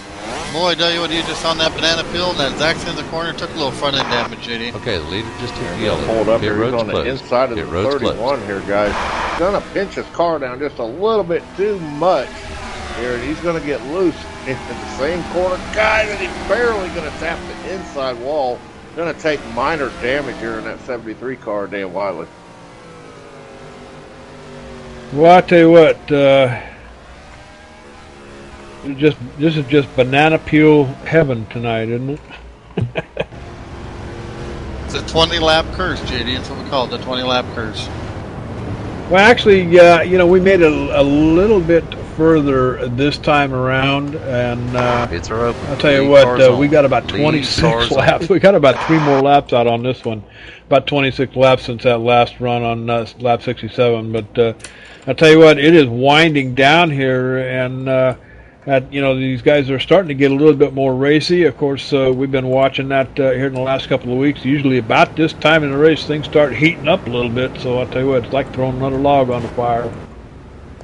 boy, I tell you what, he just found that banana peel, and that exact in the corner, took a little front end damage, JD. Okay, the leader just took yellow. Hold up here, he's on the inside of the 31 here, guys. He's going to pinch his car down just a little bit too much here, and he's going to get loose into the same corner. Guys, and he's barely going to tap the inside wall. Going to take minor damage here in that 73 car, Dan Wiley. Well, I'll tell you what, this is just banana peel heaven tonight, isn't it? It's a 20-lap curse, JD. That's what we call it, the 20-lap curse. Well, actually, we made it a little bit further this time around, and I'll tell you what, we got about 26 laps. We got about 3 more laps out on this one. About 26 laps since that last run on lap 67. But I'll tell you what, it is winding down here, and these guys are starting to get a little bit more racy. Of course, we've been watching that here in the last couple of weeks. Usually about this time in the race, things start heating up a little bit. So I'll tell you what, it's like throwing another log on the fire.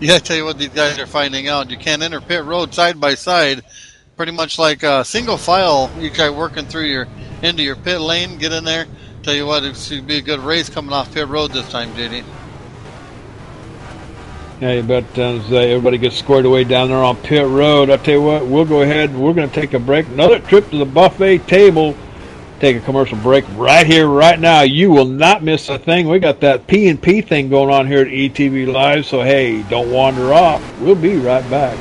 Yeah, I tell you what, these guys are finding out. You can't enter pit road side by side, pretty much like a single file. You guys working through into your pit lane, get in there. Tell you what, it should be a good race coming off pit road this time, JD. Yeah, you bet. As everybody gets squared away down there on pit road, I'll tell you what, we'll go ahead. We're going to take a break. Another trip to the buffet table. Take a commercial break right here, right now. You will not miss a thing. We got that P&P thing going on here at ETV Live, so hey, don't wander off. We'll be right back.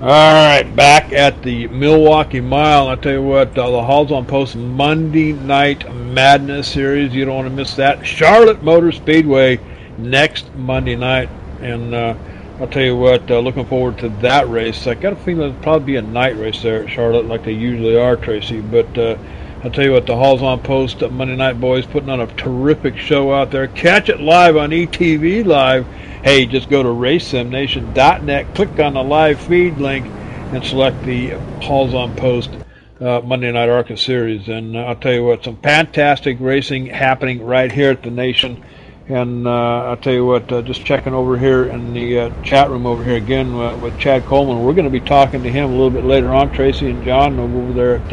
All right, back at the Milwaukee Mile. I'll tell you what, the Halls on Post Monday Night Madness Series. You don't want to miss that. Charlotte Motor Speedway next Monday night. And I'll tell you what, looking forward to that race. I got a feeling it'll probably be a night race there at Charlotte like they usually are, Tracy. But I'll tell you what, the Halls on Post Monday Night Boys putting on a terrific show out there. Catch it live on ETV Live. Hey, just go to racesimnation.net, click on the live feed link, and select the Halls on Post Monday Night Arca Series. And I'll tell you what, some fantastic racing happening right here at the Nation. And I'll tell you what, just checking over here in the chat room over here again with Chad Coleman. We're going to be talking to him a little bit later on, Tracy and John, over there at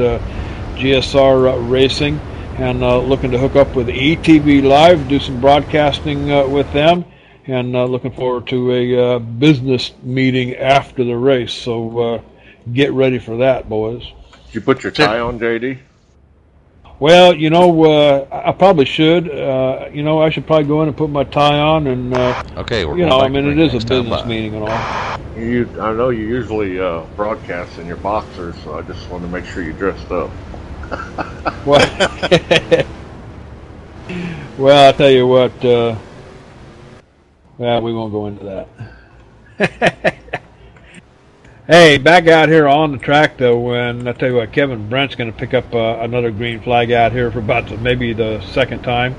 GSR Racing, and looking to hook up with ETV Live, do some broadcasting with them. And looking forward to a business meeting after the race. So, get ready for that, boys. Did you put your tie on, JD? Well, I probably should. I should probably go in and put my tie on, and okay, we're going back it is a business meeting and all. I know you usually broadcast in your boxers, so I just wanted to make sure you dressed up. Well, I'll tell you what. We won't go into that. Hey, back out here on the track, though, and I tell you what, Kevin Brent's going to pick up another green flag out here for maybe the second time.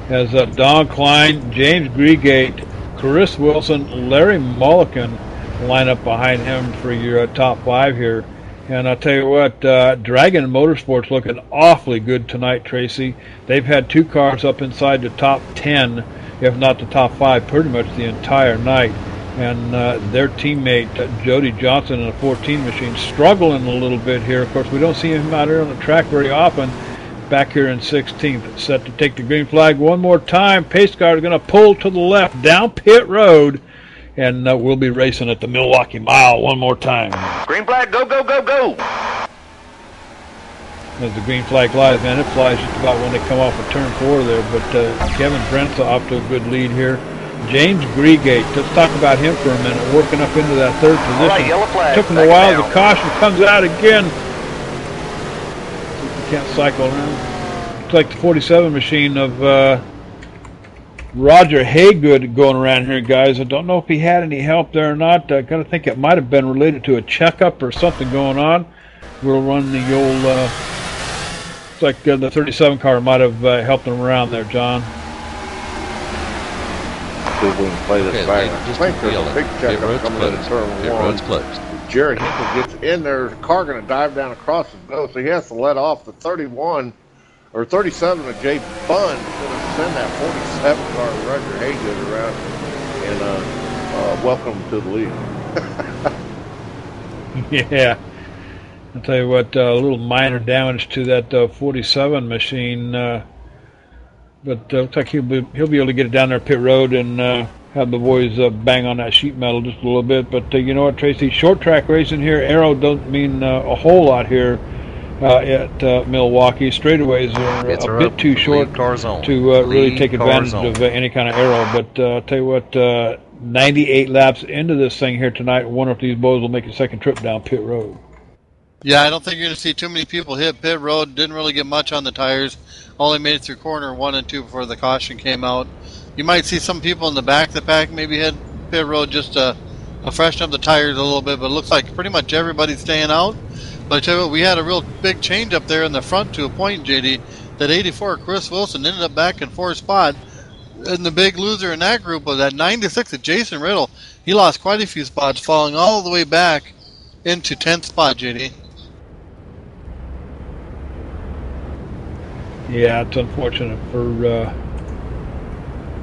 As Don Klein, James Greegate, Chris Wilson, Larry Mulliken line up behind him for your top 5 here. And I'll tell you what, Dragon Motorsports looking awfully good tonight, Tracy. They've had 2 cars up inside the top 10, if not the top 5, pretty much the entire night. And their teammate, Jody Johnson in a 14 machine, struggling a little bit here. Of course, we don't see him out here on the track very often. Back here in 16th, set to take the green flag one more time. Pace car is going to pull to the left down pit road, and we'll be racing at the Milwaukee Mile one more time. Green flag, go, go, go, go. As the green flag flies, man, it flies just about when they come off of turn 4 there. But Kevin Brent's off to a good lead here. James Greegate, let's talk about him for a minute, working up into that 3rd position. Right, yellow flag. Took him a while. The caution comes out again. You can't cycle around. It's like the 47 machine of Roger Haygood going around here, guys. I don't know if he had any help there or not. I kind of think it might have been related to a checkup or something going on. We'll run the old, it's like the 37 car might have helped him around there, John. See if we can play this back. I think there's a big checkup coming into turn 1. Road's closed. Jerry Hinkle gets in there. The car going to dive down across his nose, so he has to let off the 31 or 37 of Jay Bunn. Going to send that 47 car Roger Haygood around and welcome to the lead. Yeah. I'll tell you what, a little minor damage to that 47 machine. But looks like he'll be able to get it down there pit road and have the boys bang on that sheet metal just a little bit. But you know what, Tracy? Short track racing here. Aero don't mean a whole lot here at Milwaukee. Straightaways are a bit too short to really take advantage of any kind of aero. But I'll tell you what, 98 laps into this thing here tonight. I wonder if these boys will make a second trip down pit road. Yeah, I don't think you're going to see too many people hit pit road. Didn't really get much on the tires. Only made it through corner 1 and 2 before the caution came out. You might see some people in the back of the pack maybe hit pit road just to freshen up the tires a little bit, but it looks like pretty much everybody's staying out. But I tell you what, we had a real big change up there in the front to a point, JD. That 84 Chris Wilson ended up back in 4th spot. And the big loser in that group was that 96 of Jason Riddle. He lost quite a few spots, falling all the way back into 10th spot, JD. Yeah, it's unfortunate for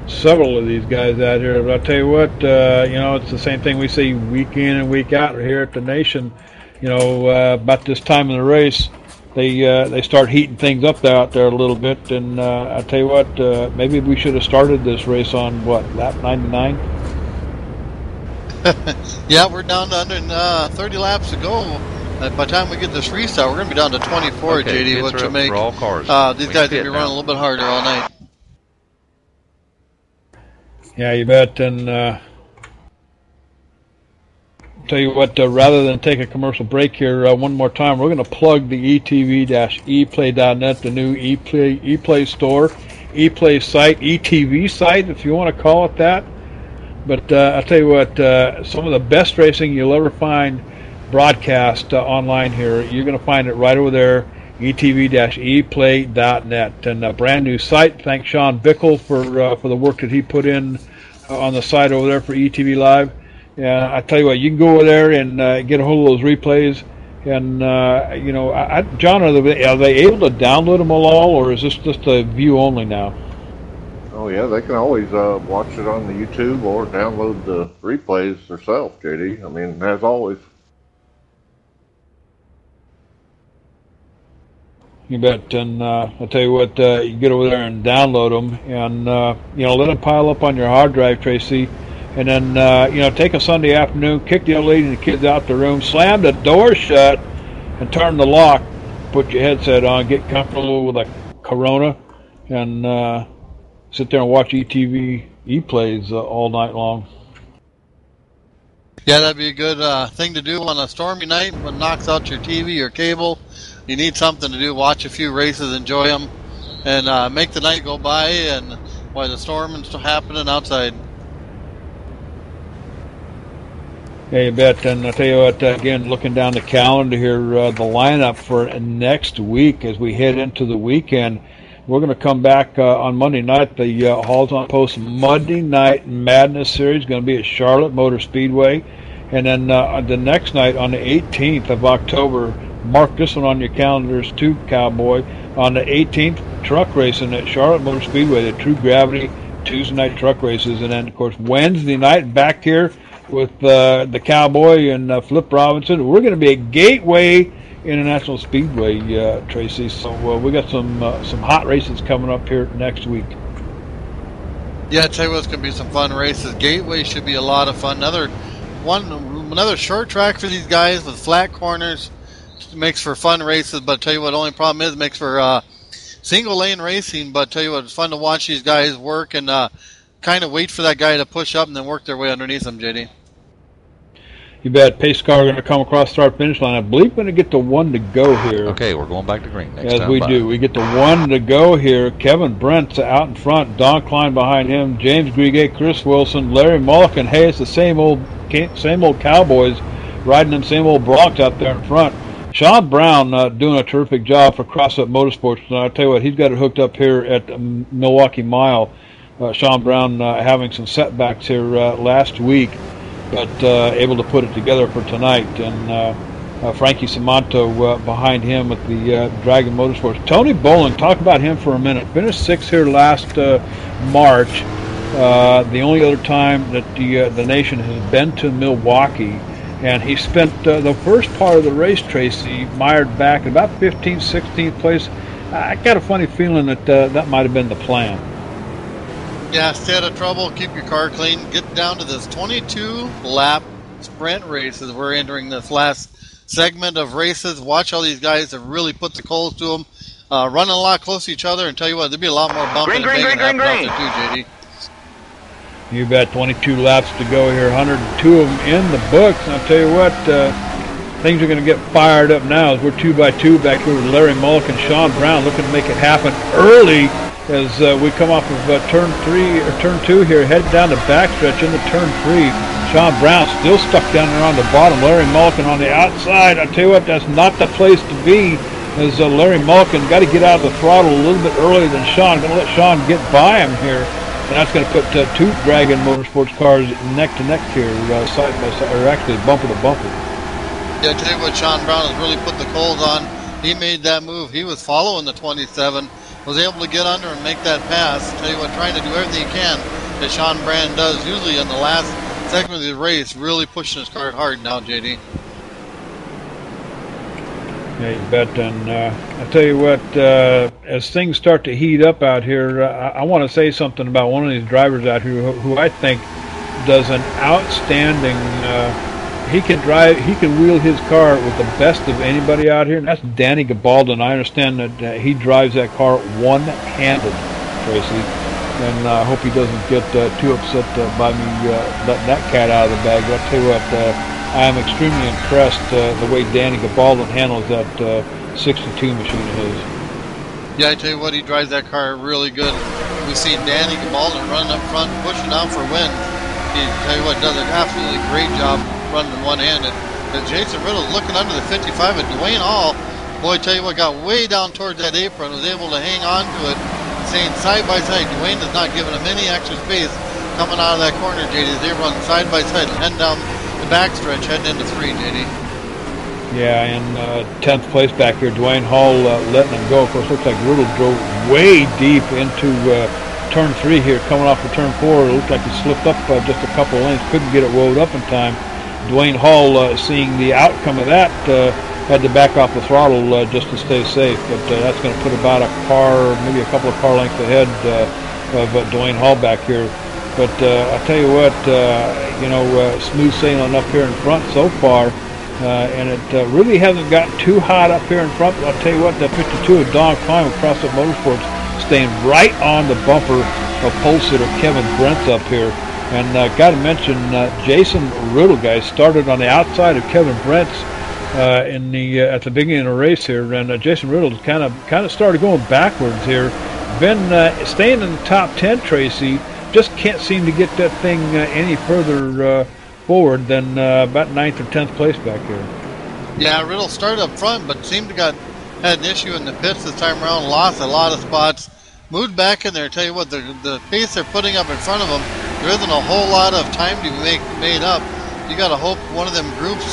several of these guys out here. But I'll tell you what, it's the same thing we see week in and week out here at the Nation. About this time of the race, they start heating things up out there a little bit. And I'll tell you what, maybe we should have started this race on, lap 99? Yeah, we're down to under 30 laps to go. By the time we get this restart, we're going to be down to 24, okay, JD, which will make all cars. These guys going to be running a little bit harder all night. Yeah, you bet. And tell you what, rather than take a commercial break here one more time, we're going to plug the etv-eplay.net, the new ePlay store, ePlay site, ETV site, if you want to call it that. But I'll tell you what, some of the best racing you'll ever find broadcast online here, you're going to find it right over there, etv-eplay.net, and a brand new site. Thanks Sean Bickel for the work that he put in on the site over there for ETV Live. Yeah, I tell you what, you can go over there and get a hold of those replays. And John, are they able to download them all, or is this just a view only now? Oh yeah, they can always watch it on the YouTube or download the replays themselves, JD. I mean, as always. You bet. And I'll tell you what, you get over there and download them, and let them pile up on your hard drive, Tracy. and then take a Sunday afternoon, kick the old lady and the kids out the room, slam the door shut, and turn the lock. Put your headset on, get comfortable with a Corona, and sit there and watch ETV E-plays all night long. Yeah, that'd be a good thing to do on a stormy night when it knocks out your TV or cable. You need something to do, watch a few races, enjoy them, and make the night go by and while the storm is happening outside. Yeah, you bet. And I'll tell you what, again, looking down the calendar here, the lineup for next week as we head into the weekend, we're going to come back on Monday night. The Halls on Post Monday Night Madness Series going to be at Charlotte Motor Speedway. And then the next night on the 18th of October, mark this one on your calendars too, Cowboy. On the 18th, truck racing at Charlotte Motor Speedway, the True Gravity Tuesday night truck races. And then, of course, Wednesday night back here with the Cowboy and Flip Robinson. We're going to be at Gateway International Speedway, Tracy. So we got some hot races coming up here next week. Yeah, I tell you what, it's going to be some fun races. Gateway should be a lot of fun. Another short track for these guys with flat corners. Makes for fun races, but I tell you what, the only problem is it makes for single lane racing. But I tell you what, it's fun to watch these guys work and kind of wait for that guy to push up and then work their way underneath them, JD. You bet. Pace car going to come across start finish line. I believe we're going to get to one to go here. Okay, we're going back to green next time. As we do. We get to one to go here. Kevin Brent's out in front. Don Klein behind him. James Grigay, Chris Wilson, Larry Mulligan. Hey, it's the same old Cowboys riding them same old Broncs out there in front. Sean Brown doing a terrific job for CrossUp Motorsports. And I'll tell you what, he's got it hooked up here at Milwaukee Mile. Sean Brown having some setbacks here last week, but able to put it together for tonight. And Frankie Samanto behind him with the Dragon Motorsports. Tony Bowling, talk about him for a minute. Finished sixth here last March. The only other time that the nation has been to Milwaukee. And he spent the first part of the race, Tracy, mired back at about 15th, 16th place. I got a funny feeling that that might have been the plan. Yeah, stay out of trouble, keep your car clean, get down to this 22-lap sprint races. We're entering this last segment of races. Watch all these guys that really put the coals to them, running a lot close to each other, and tell you what, there'll be a lot more bumping and banging happening out there too, JD. You bet. 22 laps to go here, 102 of them in the books. And I'll tell you what, things are going to get fired up now as we're 2x2 back here with Larry Mulligan and Sean Brown looking to make it happen early as we come off of turn 2 here, heading down the backstretch into turn 3. Sean Brown still stuck down there on the bottom. Larry Mulligan on the outside. I'll tell you what, that's not the place to be as Larry Mulligan got to get out of the throttle a little bit earlier than Sean. Going to let Sean get by him here. And that's going to put two Dragon Motorsports cars neck to neck here, side by side, or actually bumper to bumper. Yeah, I tell you what, Sean Brown has really put the coals on. He made that move. He was following the 27, was able to get under and make that pass. I tell you what, trying to do everything he can that Sean Brown does, usually in the last segment of the race, really pushing his car hard now, JD. Yeah, you bet. And I tell you what, as things start to heat up out here, I want to say something about one of these drivers out here who I think does an outstanding. He can wheel his car with the best of anybody out here, and that's Danny Gabaldon. I understand that he drives that car one-handed, Tracy, and I hope he doesn't get too upset by me letting that cat out of the bag. But I'll tell you what. I am extremely impressed the way Danny Gabaldon handles that 62 machine of his. Yeah, I tell you what, he drives that car really good. We've seen Danny Gabaldon running up front, pushing out for wins. He, tell you what, does an absolutely great job running one-handed. But Jason Riddle's looking under the 55 at Dwayne Hall. Boy, tell you what, got way down towards that apron, was able to hang on to it, staying side by side. Dwayne is not giving him any extra space coming out of that corner, JD. They run side by side, heading down the backstretch, heading into 3, JD. Yeah, and 10th place back here, Dwayne Hall letting him go. Of course, looks like Riddle drove way deep into turn 3 here, coming off of turn 4. It looked like he slipped up just a couple of lanes, couldn't get it rolled up in time. Dwayne Hall, seeing the outcome of that, had to back off the throttle just to stay safe. But that's going to put about a car, maybe a couple of car lengths ahead of Dwayne Hall back here. But I'll tell you what, smooth sailing up here in front so far. And it really hasn't gotten too hot up here in front. But I'll tell you what, that 52 of Don Klein with CrossFit Motorsports staying right on the bumper of pole sitter Kevin Brent's up here. And got to mention Jason Riddle, guys, started on the outside of Kevin Brent's at the beginning of the race here, and Jason Riddle kind of started going backwards here. Been staying in the top 10, Tracy. Just can't seem to get that thing any further forward than about 9th or 10th place back here. Yeah, Riddle started up front, but seemed to had an issue in the pits this time around. Lost a lot of spots. Moved back in there. Tell you what, the pace they're putting up in front of them, there isn't a whole lot of time to be made up. You got to hope one of them groups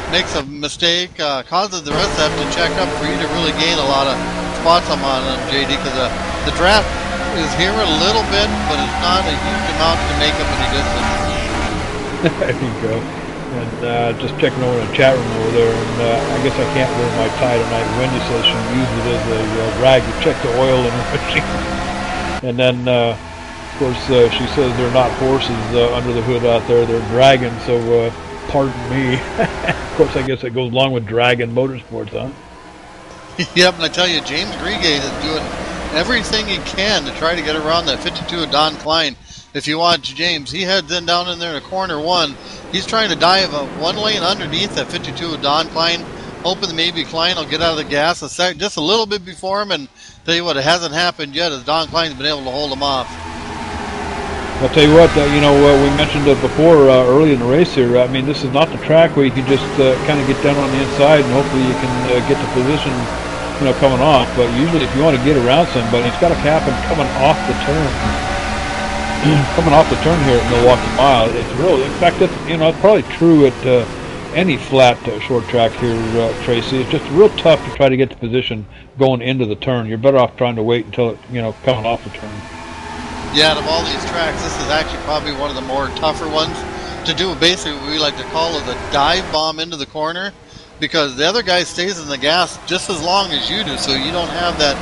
makes a mistake, causes the rest to have to check up for you to really gain a lot of spots on them, JD, because the draft is here a little bit, but it's not a huge amount to make up any distance. There you go. And just checking over the chat room over there, and I guess I can't wear my tie tonight. Wendy says she used it as a rag to check the oil in her machine. And then, of course, she says they're not horses under the hood out there. They're dragons, so pardon me. Of course, I guess it goes along with Dragon Motorsports, huh? Yep, and I tell you, James Grigate is doing everything he can to try to get around that 52 of Don Klein. If you watch James, he heads in down in there in corner one. He's trying to dive one lane underneath that 52 of Don Klein, hoping that maybe Klein will get out of the gas just a little bit before him. And tell you what, it hasn't happened yet as Don Klein's been able to hold him off. I'll tell you what, we mentioned it before early in the race here. I mean, this is not the track where you can just kind of get down on the inside and hopefully you can get the position, coming off. But usually if you want to get around somebody, it's got to happen coming off the turn. Coming off the turn here at Milwaukee Mile, it's really, in fact, it's probably true at any flat short track here, Tracy. It's just real tough to try to get the position going into the turn. You're better off trying to wait until it, coming off the turn. Yeah, out of all these tracks, this is actually probably one of the more tougher ones to do. Basically, what we like to call it a dive bomb into the corner, because the other guy stays in the gas just as long as you do, so you don't have that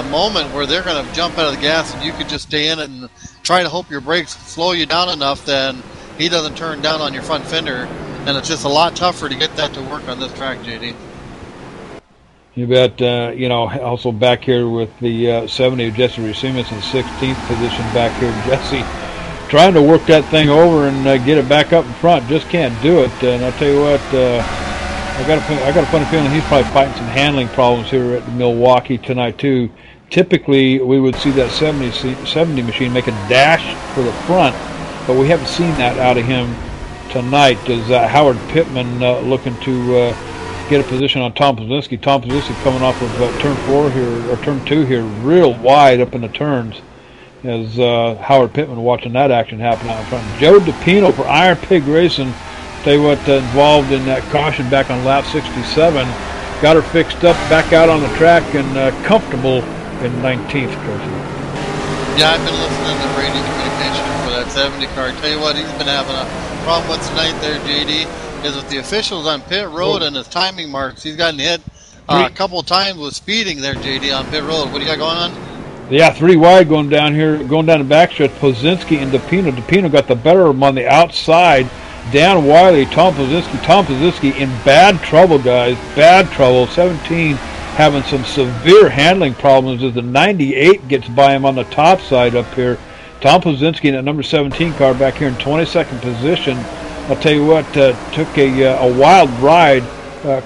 moment where they're going to jump out of the gas and you could just stay in it and try to hope your brakes slow you down enough then he doesn't turn down on your front fender, and it's just a lot tougher to get that to work on this track, JD. You bet. Also back here with the 70 of Jesse Racimos in 16th position back here. Jesse trying to work that thing over and get it back up in front. Just can't do it. And I'll tell you what, I got a funny feeling he's probably fighting some handling problems here at Milwaukee tonight too. Typically, we would see that 70 machine make a dash for the front, but we haven't seen that out of him tonight. As Howard Pittman looking to get a position on Tom Plazinski. Tom Plazinski coming off of turn 4 here, or turn 2 here, real wide up in the turns. As Howard Pittman watching that action happen out in front. Joe DePino for Iron Pig Racing. Tell you what, involved in that caution back on lap 67. Got her fixed up, back out on the track, and comfortable in 19th, Tracy. Yeah, I've been listening to radio communication for that 70 car. Tell you what, he's been having a problem with tonight there, JD, is with the officials on pit road and his timing marks. He's gotten hit a couple of times with speeding there, JD, on pit road. What do you got going on? Yeah, 3 wide going down here, going down the backstretch. Plazinski and DePino. DePino got the better of him on the outside. Dan Wiley, Tom Plazinski in bad trouble, guys. Bad trouble. 17 having some severe handling problems as the 98 gets by him on the top side up here. Tom Plazinski in that number 17 car back here in 22nd position. I'll tell you what, took a wild ride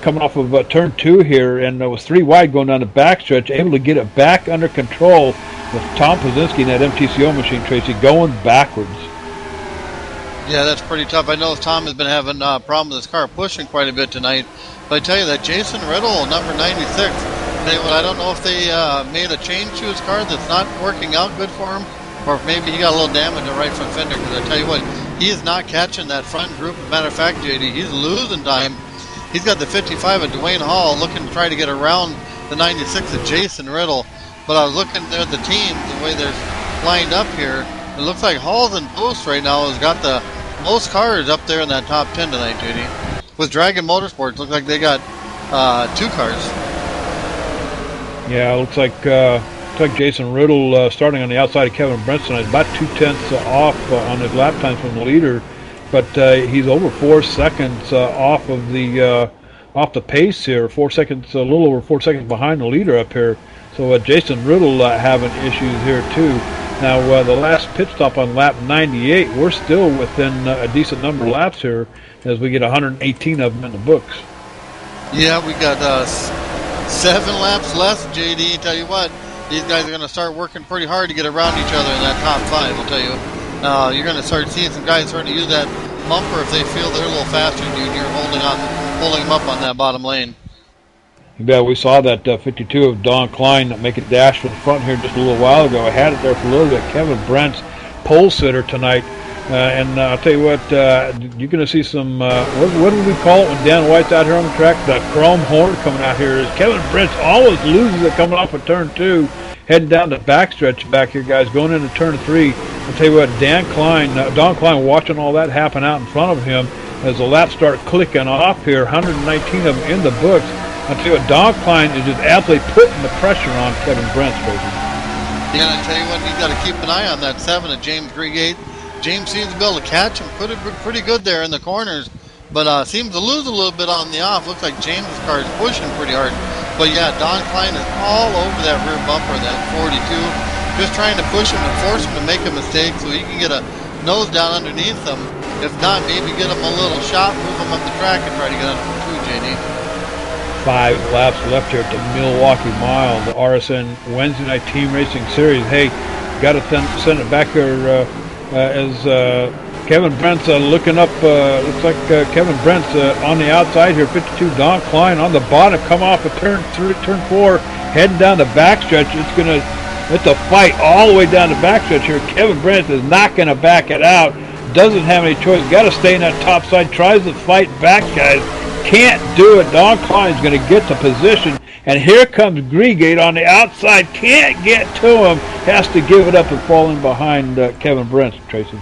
coming off of turn 2 here, and was 3 wide going down the backstretch, able to get it back under control with Tom Plazinski in that MTCO machine, Tracy, going backwards. Yeah, that's pretty tough. I know Tom has been having a problem with his car pushing quite a bit tonight. But I tell you that Jason Riddle, number 96, I don't know if they made a change to his car that's not working out good for him, or if maybe he got a little damage on the right front fender, because I tell you what, he is not catching that front group. As a matter of fact, JD, he's losing time. He's got the 55 of Dwayne Hall looking to try to get around the 96 of Jason Riddle. But I was looking there at the team, the way they're lined up here. It looks like Hall's in post right now has got the most cars up there in that top 10 tonight, JD. With Dragon Motorsports, looks like they got 2 cars. Yeah, it looks like tell like Jason Riddle starting on the outside of Kevin Brent tonight, about 0.2 off on his lap times from the leader, but he's over 4 seconds off the pace here. 4 seconds, a little over 4 seconds behind the leader up here. So Jason Riddle having issues here too. Now the last pit stop on lap 98, we're still within a decent number of laps here, as we get 118 of them in the books. Yeah, we got 7 laps left, JD. Tell you what, these guys are going to start working pretty hard to get around each other in that top 5, I'll tell you. You're going to start seeing some guys starting to use that bumper if they feel they're a little faster than you and you're holding them up on that bottom lane. Yeah, we saw that 52 of Don Klein make a dash for the front here just a little while ago. I had it there for a little bit. Kevin Brent's pole sitter tonight. And I'll tell you what, you're going to see some, what do we call it when Dan White's out here on the track? The chrome horn coming out here. Kevin Brent's always loses it coming off of turn 2, heading down the backstretch back here, guys, going into turn 3. I'll tell you what, Don Klein watching all that happen out in front of him as the laps start clicking off here, 119 of them in the books. I'll tell you what, Don Klein is just absolutely putting the pressure on Kevin Brent's baby. Yeah, I tell you what, you got to keep an eye on that 7 of James Grigate. James seems to be able to catch him pretty good there in the corners, but seems to lose a little bit on the off. Looks like James' car is pushing pretty hard. But yeah, Don Klein is all over that rear bumper, that 42, just trying to push him and force him to make a mistake so he can get a nose down underneath them. If not, maybe get him a little shot, move him up the track and try to get under 2, JD. 5 laps left here at the Milwaukee Mile, the RSN Wednesday Night Team Racing Series. Hey, got to send it back here as Kevin Brent's looking up. Looks like Kevin Brent's on the outside here. 52 Don Klein on the bottom, come off of turn 4, heading down the backstretch. It's a fight all the way down the backstretch here. Kevin Brent is not going to back it out. Doesn't have any choice. Got to stay in that top side. Tries to fight back, guys. Can't do it. Don Klein's going to get the position. And here comes Grigate on the outside. Can't get to him. Has to give it up and fall in behind Kevin Brent, Tracy.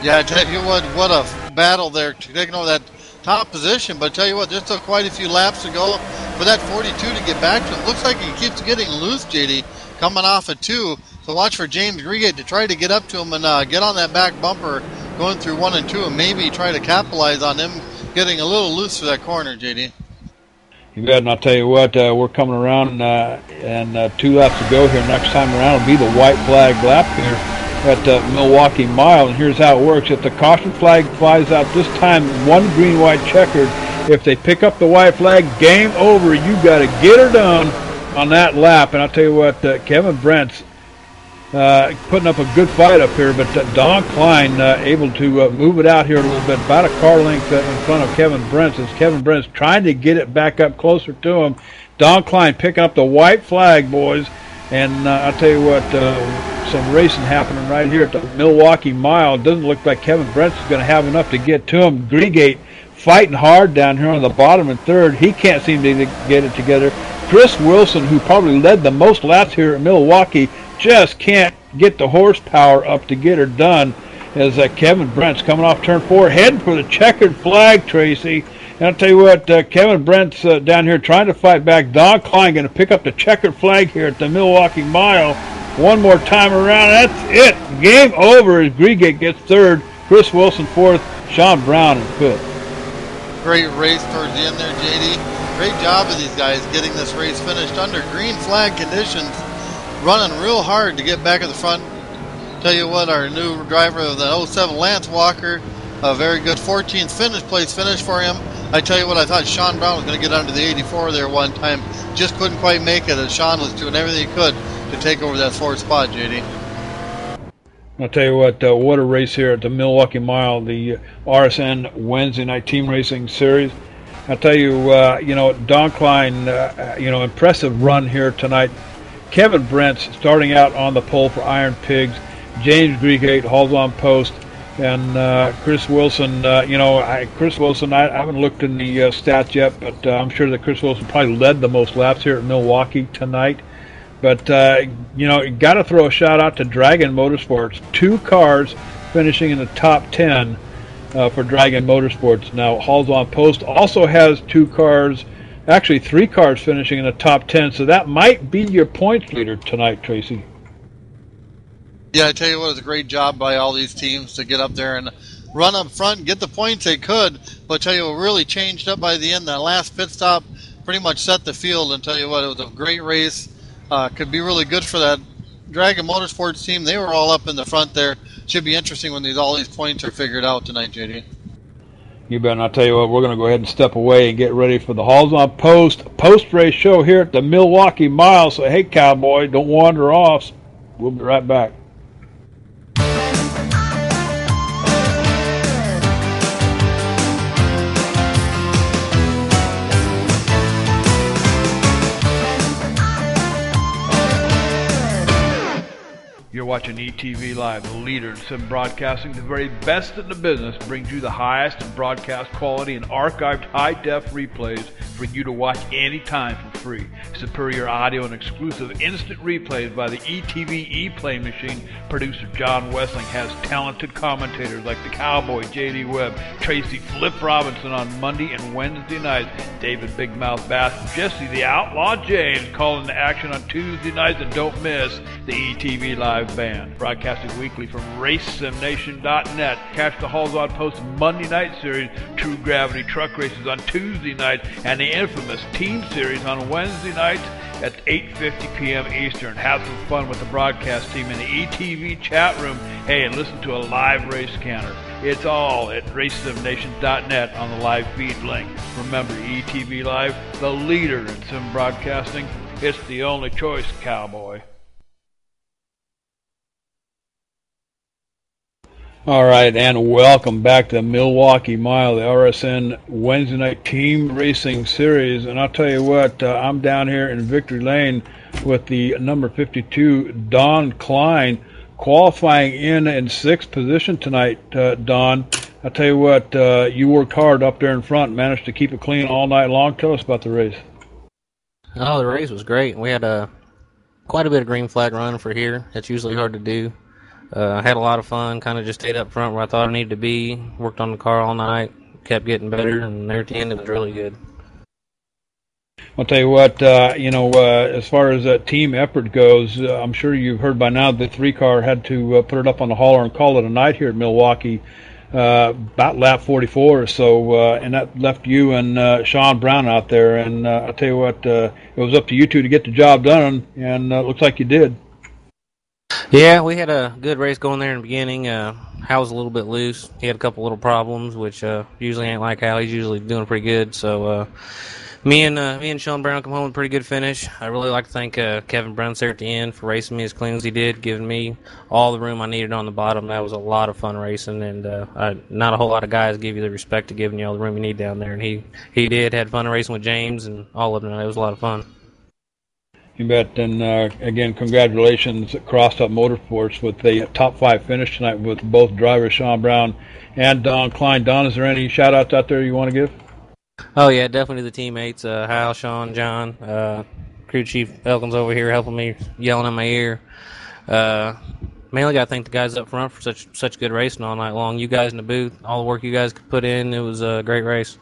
Yeah, I tell you what a battle there taking over that top position. But I tell you what, there's still quite a few laps to go for that 42 to get back to him. Looks like he keeps getting loose, JD, coming off of 2. So watch for James Grigate to try to get up to him and get on that back bumper going through 1 and 2 and maybe try to capitalize on him getting a little loose for that corner, JD. You bet, and I'll tell you what, we're coming around and 2 laps to go here. Next time around will be the white flag lap here at Milwaukee Mile, and here's how it works. If the caution flag flies out this time, 1 green, white, checkered. If they pick up the white flag, game over. You got to get her done on that lap. And I'll tell you what, Kevin Brent's putting up a good fight up here, but Don Klein able to move it out here a little bit, about a car length in front of Kevin Brent, as Kevin Brent's trying to get it back up closer to him. Don Klein picking up the white flag, boys, and I'll tell you what, some racing happening right here at the Milwaukee Mile. It doesn't look like Kevin Brent is going to have enough to get to him. Grigate fighting hard down here on the bottom and 3rd. He can't seem to get it together. Chris Wilson, who probably led the most laps here at Milwaukee, just can't get the horsepower up to get her done, as Kevin Brent's coming off turn 4, heading for the checkered flag, Tracy. And I'll tell you what, Kevin Brent's down here trying to fight back. Don Klein going to pick up the checkered flag here at the Milwaukee Mile. One more time around, that's it. Game over as Grigate gets 3rd, Chris Wilson 4th, Sean Brown in 5th. Great race towards the end there, JD. Great job of these guys getting this race finished under green flag conditions, running real hard to get back at the front. Tell you what, our new driver of the 07, Lance Walker, a very good 14th place finish for him. I tell you what, I thought Sean Brown was going to get under the 84 there one time. Just couldn't quite make it, as Sean was doing everything he could to take over that 4th spot, JD. I'll tell you what a race here at the Milwaukee Mile, the RSN Wednesday Night Team Racing Series. I'll tell you, Don Klein, impressive run here tonight. Kevin Brent starting out on the pole for Iron Pigs. James Grigate hauls on post. And Chris Wilson, Chris Wilson, I haven't looked in the stats yet, but I'm sure that Chris Wilson probably led the most laps here at Milwaukee tonight. But, got to throw a shout out to Dragon Motorsports. 2 cars finishing in the top 10 for Dragon Motorsports. Now, hauls on post also has 2 cars actually 3 cars finishing in the top 10, so that might be your points leader tonight, Tracy. Yeah, I tell you what, it was a great job by all these teams to get up there and run up front and get the points they could. But I tell you what really changed up by the end. That last pit stop pretty much set the field. And tell you what, it was a great race. Could be really good for that Dragon Motorsports team. They were all up in the front there. Should be interesting when all these points are figured out tonight, JD. You bet. And I'll tell you what, we're going to go ahead and step away and get ready for the Halls on post-race show here at the Milwaukee Mile. So, hey, Cowboy, don't wander off. We'll be right back. You're watching ETV Live, the leader in sim broadcasting. The very best in the business brings you the highest in broadcast quality and archived high-def replays for you to watch anytime for free. Superior audio and exclusive instant replays by the ETV ePlay machine. Producer John Wessling has talented commentators like the Cowboy, J.D. Webb, Tracy Flip Robinson on Monday and Wednesday nights, David Big Mouth Bass, Jesse the Outlaw James calling the action on Tuesday nights, and don't miss the ETV Live Band, broadcasting weekly from RaceSimNation.net. Catch the Halls on Post Monday Night Series, True Gravity Truck Races on Tuesday nights, and the infamous Team Series on Wednesday nights at 8:50 p.m. Eastern. Have some fun with the broadcast team in the ETV chat room. Hey, and listen to a live race canter. It's all at RaceSimNation.net on the live feed link. Remember, ETV Live, the leader in sim broadcasting. It's the only choice, Cowboy. All right, and welcome back to the Milwaukee Mile, the RSN Wednesday Night Team Racing Series. And I'll tell you what, I'm down here in Victory Lane with the number 52, Don Klein, qualifying in 6th position tonight, Don. I'll tell you what, you worked hard up there in front, managed to keep it clean all night long. Tell us about the race. Oh, the race was great. We had quite a bit of green flag run for here. It's usually hard to do. I had a lot of fun, kind of just stayed up front where I thought I needed to be, worked on the car all night, kept getting better, and there at the end it was really good. I'll tell you what, as far as team effort goes, I'm sure you've heard by now that 3-car had to put it up on the hauler and call it a night here at Milwaukee, about lap 44 or so, and that left you and Sean Brown out there. And I'll tell you what, it was up to you two to get the job done, and it looks like you did. Yeah, we had a good race going there in the beginning. Hal was a little bit loose. He had a couple little problems, which usually ain't like Hal. He's usually doing pretty good. So me and Sean Brown come home with a pretty good finish. I really like to thank Kevin Bruns there at the end for racing me as clean as he did, giving me all the room I needed on the bottom. That was a lot of fun racing, and not a whole lot of guys give you the respect to giving you all the room you need down there. And he did. Had fun racing with James and all of them. It was a lot of fun. You bet. And again, congratulations at Crosstown Motorsports with the top 5 finish tonight with both drivers, Sean Brown and Don Klein. Don, is there any shout-outs out there you want to give? Oh, yeah, definitely the teammates, Hal, Sean, John, crew chief Elkins over here helping me, yelling in my ear. Mainly got to thank the guys up front for such good racing all night long. You guys in the booth, all the work you guys could put in, it was a great race.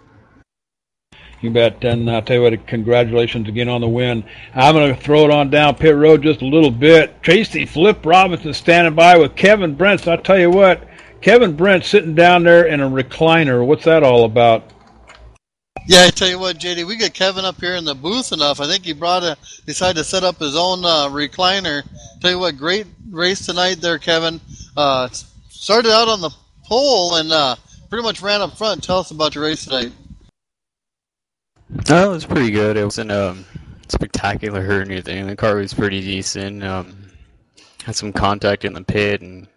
You bet. And I'll tell you what, congratulations again on the win. I'm going to throw it on down pit road just a little bit. Tracy Flip Robinson standing by with Kevin Brent. So I'll tell you what, Kevin Brent sitting down there in a recliner. What's that all about? Yeah, I tell you what, JD, we get Kevin up here in the booth enough. I think he decided to set up his own recliner. Tell you what, great race tonight there, Kevin. Started out on the pole and pretty much ran up front. Tell us about your race tonight. Oh, it was pretty good. It wasn't spectacular or anything. The car was pretty decent. Had some contact in the pit, and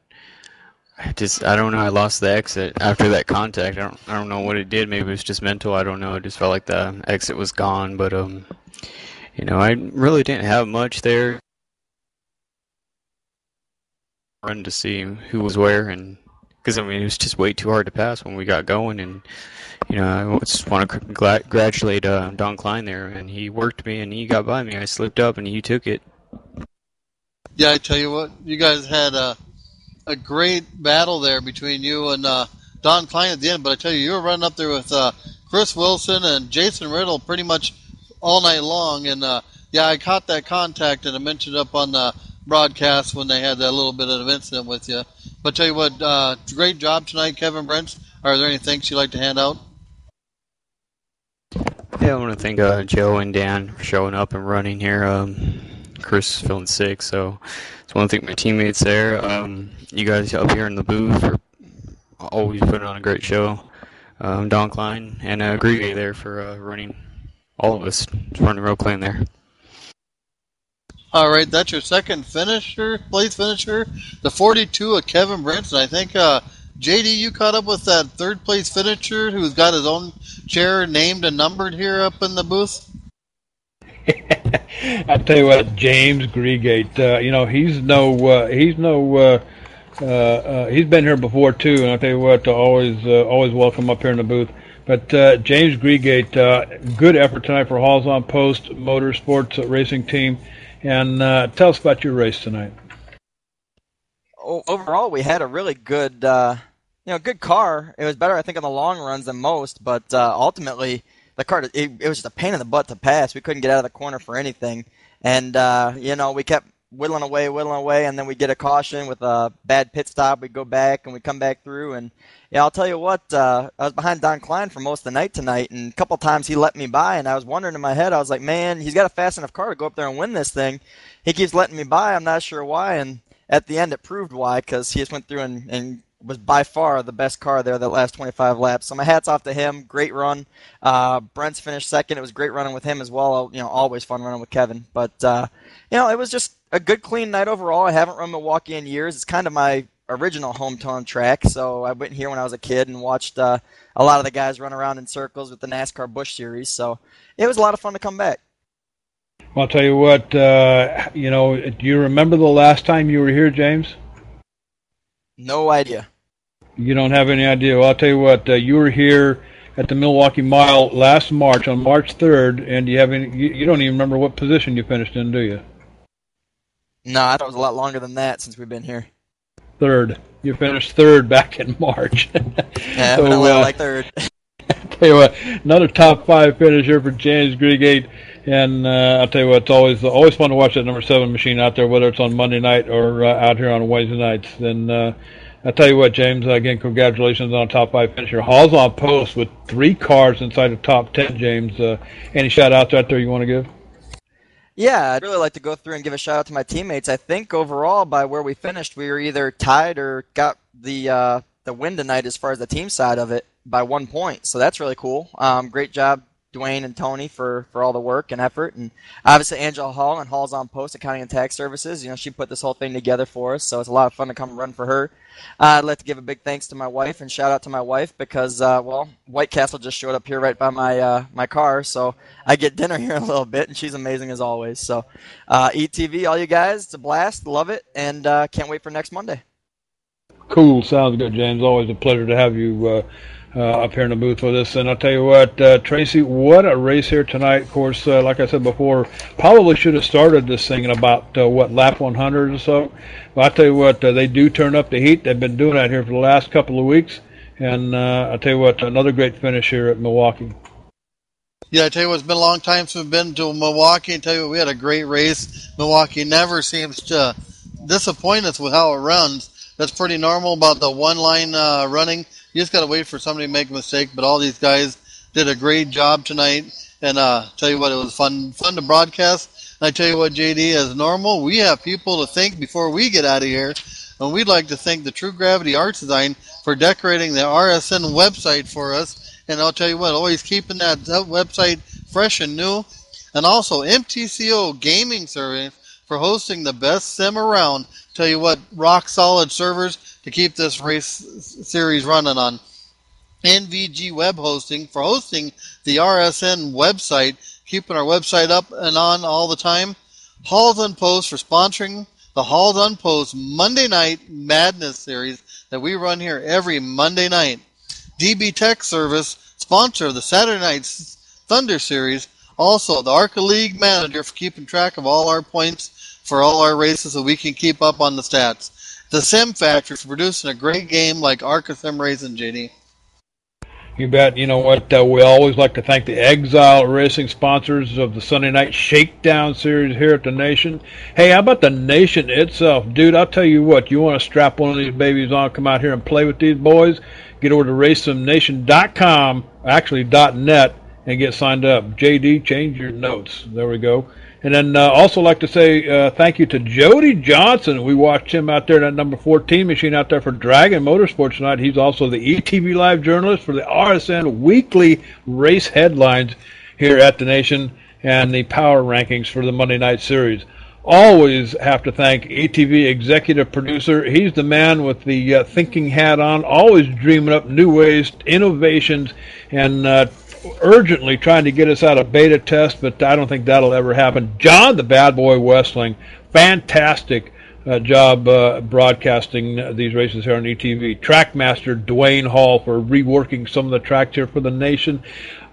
I don't know. I lost the exit after that contact. I don't know what it did. Maybe it was just mental. I don't know. It just felt like the exit was gone. But I really didn't have much there. Run to see who was where, and because it was just way too hard to pass when we got going, and. I just want to congratulate Don Klein there, and he worked me, and he got by me. I slipped up, and he took it. Yeah, I tell you what, you guys had a great battle there between you and Don Klein at the end, but I tell you, you were running up there with Chris Wilson and Jason Riddle pretty much all night long. And yeah, I caught that contact and I mentioned it up on the broadcast when they had that little bit of an incident with you. But tell you what, great job tonight, Kevin Brents. Are there any thanks you'd like to hand out? Yeah, I want to thank Joe and Dan for showing up and running here. Chris is feeling sick, so just want to thank my teammates there. You guys up here in the booth are always putting on a great show. Don Klein and Greg there for running all of us, running Road Clan there. All right, that's your second place finisher, the 42 of Kevin Brents. And I think, JD, you caught up with that third place finisher who's got his own chair named and numbered here up in the booth? I tell you what, James Greegate, he's been here before too, and I tell you what, always welcome up here in the booth. But James Greegate, good effort tonight for Halls on Post Motorsports Racing Team, and tell us about your race tonight. Overall, we had a really good, good car. It was better, I think, on the long runs than most, but ultimately, the car, it was just a pain in the butt to pass. We couldn't get out of the corner for anything. And, we kept whittling away, and then we get a caution with a bad pit stop. We go back, and we come back through. And, I'll tell you what, I was behind Don Klein for most of the night tonight, and a couple times he let me by, and I was wondering in my head, I was like, man, he's got a fast enough car to go up there and win this thing. He keeps letting me by. I'm not sure why, and at the end it proved why, because he just went through and was by far the best car there that last 25 laps. So my hat's off to him. Great run. Brent's finished second. It was great running with him as well. Always fun running with Kevin. But, it was just a good, clean night overall. I haven't run Milwaukee in years. It's kind of my original hometown track. So I went here when I was a kid and watched a lot of the guys run around in circles with the NASCAR Busch Series. So it was a lot of fun to come back. Well, I'll tell you what, do you remember the last time you were here, James? No idea. You don't have any idea. Well, I'll tell you what, you were here at the Milwaukee Mile last March, on March 3rd, and you don't even remember what position you finished in, do you? No, I thought it was a lot longer than that since we've been here. Third. You finished third back in March. Yeah, so, like third. I'll tell you what, another top 5 finisher for James Greegate, and I'll tell you what, it's always fun to watch that number 7 machine out there, whether it's on Monday night or out here on Wednesday nights. And I'll tell you what, James, again, congratulations on a top 5 finisher. Halls on Post with 3 cars inside the top 10, James. Any shout-outs out there you want to give? Yeah, I'd really like to go through and give a shout-out to my teammates. I think overall, by where we finished, we were either tied or got the win tonight as far as the team side of it by 1 point. So that's really cool. Great job, Dwayne and Tony, for all the work and effort. And obviously Angela Hall and Halls on Post Accounting and Tax Services. She put this whole thing together for us, so it's a lot of fun to come run for her. I'd like to give a big thanks to my wife and shout out to my wife because, White Castle just showed up here right by my car, so I get dinner here in a little bit, and she's amazing as always. So, ETV, all you guys, it's a blast, love it, and can't wait for next Monday. Cool, sounds good, James. Always a pleasure to have you up here in the booth with us. And I'll tell you what, Tracy, what a race here tonight. Of course, like I said before, probably should have started this thing in about, lap 100 or so. But I'll tell you what, they do turn up the heat. They've been doing that here for the last couple of weeks. And I'll tell you what, another great finish here at Milwaukee. Yeah, I tell you what, it's been a long time since we've been to Milwaukee. And tell you what, we had a great race. Milwaukee never seems to disappoint us with how it runs. That's pretty normal about the one-line running. You just got to wait for somebody to make a mistake. But all these guys did a great job tonight. And tell you what, it was fun to broadcast. And I tell you what, JD, as normal, we have people to thank before we get out of here. And we'd like to thank the True Gravity Art Design for decorating the RSN website for us. And I'll tell you what, always keeping that website fresh and new. And also MTCO Gaming Service for hosting the best sim around. Tell you what, rock solid servers to keep this race series running on. NVG Web Hosting for hosting the RSN website, keeping our website up and on all the time. Halls on Post for sponsoring the Halls on Post Monday Night Madness series that we run here every Monday night. DB Tech Service, sponsor of the Saturday Night Thunder series. Also, the Arca League manager for keeping track of all our points for all our races so we can keep up on the stats. The Sim Factory for producing a great game like Arca Sim Racing, JD. You bet. You know what? We always like to thank the Exile Racing sponsors of the Sunday Night Shakedown Series here at the Nation. Hey, how about the Nation itself? Dude, I'll tell you what. You want to strap one of these babies on, come out here and play with these boys, get over to racesomnation.com, actually .net, and get signed up. JD, change your notes. There we go. And then also like to say thank you to Jody Johnson. We watched him out there in that number 14 machine out there for Dragon Motorsports tonight. He's also the ETV Live journalist for the RSN weekly race headlines here at the Nation and the power rankings for the Monday Night Series. Always have to thank ETV executive producer. He's the man with the thinking hat on, always dreaming up new ways, innovations, and urgently trying to get us out of beta test, but I don't think that'll ever happen. John the Bad Boy Westling, fantastic job broadcasting these races here on ETV. Trackmaster Dwayne Hall for reworking some of the tracks here for the Nation.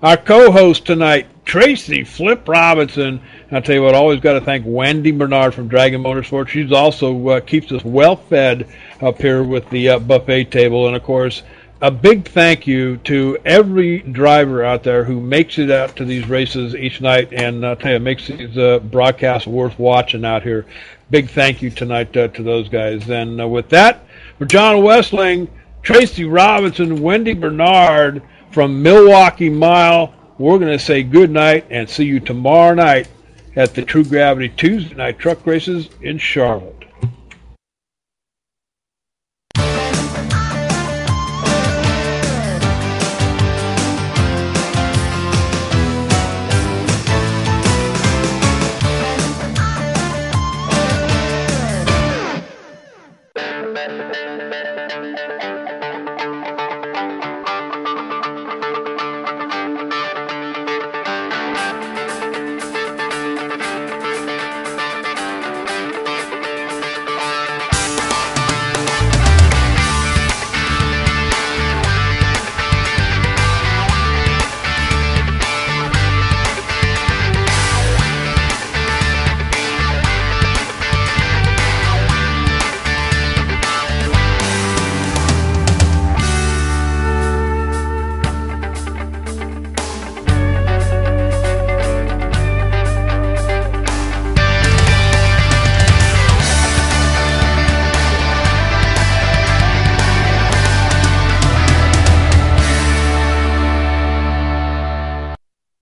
Our co-host tonight, Tracy Flip Robinson. I'll tell you what, always got to thank Wendy Bernard from Dragon Motorsports. She's also keeps us well fed up here with the buffet table, and of course, a big thank you to every driver out there who makes it out to these races each night, and I'll tell you, makes these broadcasts worth watching out here. Big thank you tonight to those guys. And with that, for John Westling, Tracy Robinson, Wendy Bernard from Milwaukee Mile, we're going to say good night and see you tomorrow night at the True Gravity Tuesday Night Truck Races in Charlotte.